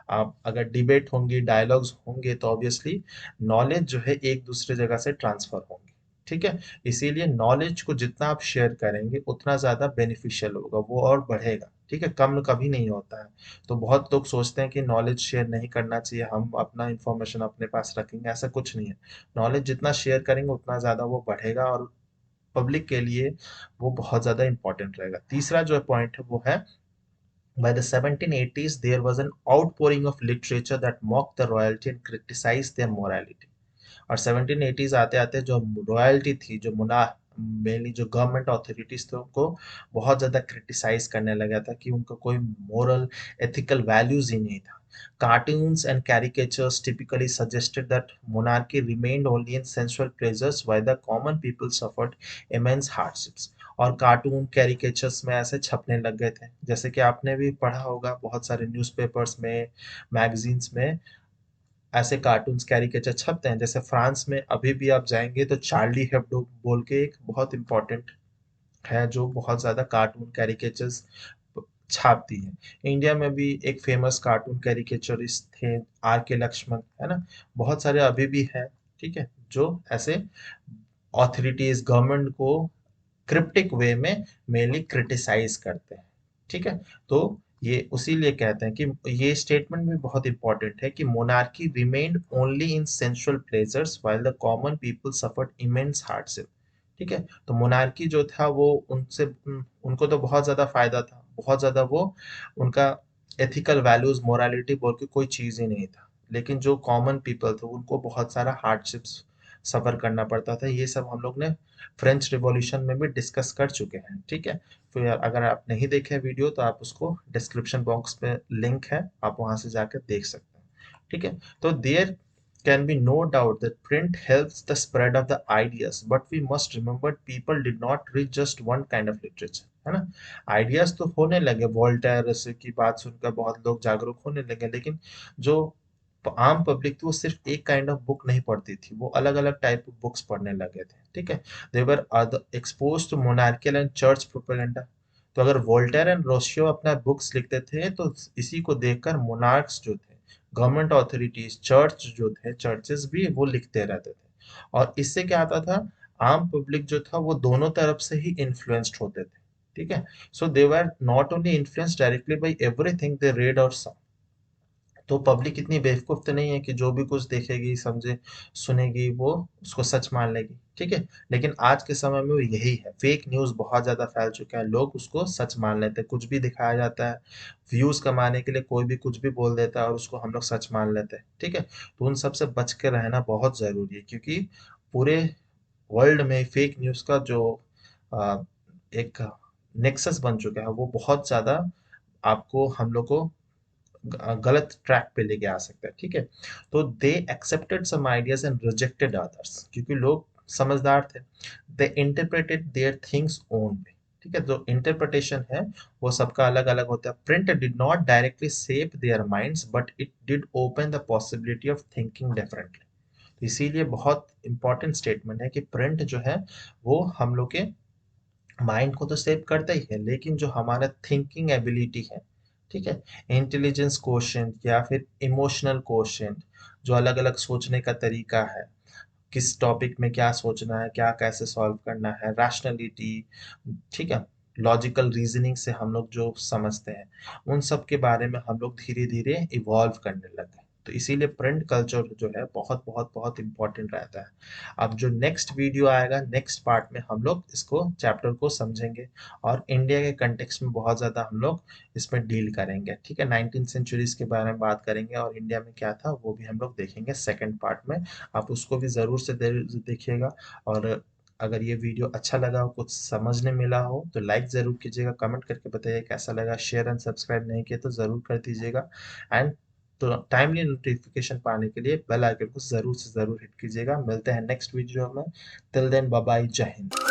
आप अगर डिबेट होंगी, डायलॉग्स होंगे, तो ऑब्वियसली नॉलेज जो है एक दूसरे जगह से ट्रांसफर होंगे। ठीक है। इसीलिए नॉलेज को जितना आप शेयर करेंगे उतना ज़्यादा बेनिफिशियल होगा, वो और बढ़ेगा, ठीक है, कम कभी नहीं होता है। तो बहुत लोग सोचते हैं कि नॉलेज शेयर नहीं करना चाहिए, हम अपना इंफॉर्मेशन अपने पास रखेंगे, ऐसा कुछ नहीं है। नॉलेज जितना शेयर करेंगे उतना ज़्यादा वो बढ़ेगा और पब्लिक के लिए वो बहुत ज़्यादा इंपॉर्टेंट रहेगा। तीसरा जो पॉइंट है वो है, by the 1780s, there was an outpouring of literature that mocked the royalty and criticized their morality. और 1780s आते आते जो रॉयल्टी थी, जो मुना मेनली जो गवर्नमेंट अथॉरिटीज थे, उनको बहुत ज़्यादा क्रिटिसाइज करने लगा था कि उनका कोई मोरल एथिकल वैल्यूज ही नहीं था। Cartoons and caricatures typically suggested that monarchy remained only in sensual pleasures while the common people suffered immense hardships. और कार्टून कैरिकेचर्स में ऐसे छपने लग गए थे, जैसे कि आपने भी पढ़ा होगा बहुत सारे न्यूज़पेपर्स में, मैगजीन्स में ऐसे कार्टून्स कैरिकेचर छपते हैं। जैसे फ्रांस में अभी भी आप जाएंगे तो चार्ली हेब्डो बोल के एक बहुत इंपॉर्टेंट है जो बहुत ज़्यादा कार्टून कैरिकेचर्स छापती है। इंडिया में भी एक फेमस कार्टून कैरिकेचरिस्ट थे, आर के लक्ष्मण, है ना। बहुत सारे अभी भी हैं, ठीक है, जो ऐसे ऑथोरिटीज गवर्नमेंट को क्रिप्टिक वे में मेनली क्रिटिसाइज करते हैं, ठीक है। तो ये उसी लिए कहते हैं कि ये स्टेटमेंट भी बहुत इंपॉर्टेंट है कि monarchy remained only in sensual pleasures while the common people suffered immense hardship, ठीक है। तो मोनार्की जो था वो उनसे उनको तो बहुत ज्यादा फायदा था, बहुत ज्यादा वो उनका एथिकल वैल्यूज मोरालिटी बोल के कोई चीज ही नहीं था, लेकिन जो कॉमन पीपल थे उनको बहुत सारा हार्डशिप्स सफर करना पड़ता था। ये सब हम लोग ने फ्रेंच रिवॉल्यूशन में भी डिस्कस कर चुके हैं, ठीक है। फिर अगर आप नहीं देखे वीडियो तो आप उसको डिस्क्रिप्शन बॉक्स में लिंक है, आप वहां से जाकर देख सकते हैं, ठीक है। तो there can be no doubt that print helps the spread of the ideas, but we must remember people did not read just one kind of literature, है ना। आइडियाज तो होने लगे, वोल्टेयर की बात सुनकर बहुत लोग जागरूक होने लगे, लेकिन जो आम पब्लिक थी वो सिर्फ एक काइंड ऑफ बुक नहीं पढ़ती थी, वो अलग अलग टाइप ऑफ बुक्स पढ़ने लगे थे, ठीक है। They were expose to monarchical and church propaganda. तो अगर वोल्टेयर एंड रोशियो अपना बुक्स लिखते थे तो इसी को देखकर मोनार्क्स जो थे, गवर्नमेंट अथॉरिटीज, चर्च जो थे, चर्चेस भी वो लिखते रहते थे। और इससे क्या आता था, आम पब्लिक जो था वो दोनों तरफ से ही इन्फ्लुएंस्ड होते थे, ठीक है। So they were not only influenced directly by everything they read or saw. तो पब्लिक इतनी बेवकूफ तो नहीं है कि जो भी कुछ देखेगी, समझे, सुनेगी, वो उसको सच मान लेगी, ठीक है। लेकिन आज के समय में वो यही है, फेक न्यूज बहुत ज्यादा फैल चुका है, लोग उसको सच मान लेते हैं, कुछ भी दिखाया जाता है, व्यूज कमाने के लिए कोई भी कुछ भी बोल देता है और उसको हम लोग सच मान लेते हैं, ठीक है। तो उन सब से बच के रहना बहुत जरूरी है, क्योंकि पूरे वर्ल्ड में फेक न्यूज का जो एक नेक्सस बन चुका है, वो बहुत ज्यादा आपको हम लोग को गलत ट्रैक पे लेके आ सकता है, ठीक है। तो they accepted some ideas and rejected others, क्योंकि लोग समझदार थे। They interpreted their things own way, ठीक है। जो इंटरप्रिटेशन है वो सबका अलग अलग होता है। Print did not directly shape their minds but it did open the possibility of thinking differently. इसीलिए बहुत इंपॉर्टेंट स्टेटमेंट है कि प्रिंट जो है वो हम लोग के माइंड को तो सेव करता ही है, लेकिन जो हमारा थिंकिंग एबिलिटी है, ठीक है, इंटेलिजेंस क्वोशिएंट या फिर इमोशनल क्वोशिएंट, जो अलग अलग सोचने का तरीका है, किस टॉपिक में क्या सोचना है, क्या कैसे सॉल्व करना है, रैशनैलिटी, ठीक है, लॉजिकल रीजनिंग से हम लोग जो समझते हैं, उन सब के बारे में हम लोग धीरे धीरे इवॉल्व करने लगे। तो इसीलिए प्रिंट कल्चर जो है बहुत बहुत बहुत इंपॉर्टेंट रहता है। अब जो नेक्स्ट वीडियो आएगा, नेक्स्ट पार्ट में हम लोग इसको चैप्टर को समझेंगे और इंडिया के कंटेक्स्ट में बहुत ज़्यादा हम लोग इसमें डील करेंगे, ठीक है। 19th सेंचुरीज के बारे में बात करेंगे और इंडिया में क्या था वो भी हम लोग देखेंगे सेकेंड पार्ट में। आप उसको भी ज़रूर से देखिएगा। और अगर ये वीडियो अच्छा लगा हो, कुछ समझने मिला हो तो लाइक ज़रूर कीजिएगा, कमेंट करके बताइए कैसा लगा, शेयर एंड सब्सक्राइब नहीं किया तो ज़रूर कर दीजिएगा। एंड तो टाइमली नोटिफिकेशन पाने के लिए बेल आइकन को ज़रूर से ज़रूर हिट कीजिएगा। मिलते हैं नेक्स्ट वीडियो में। टिल देन बाय बाय, जय हिंद।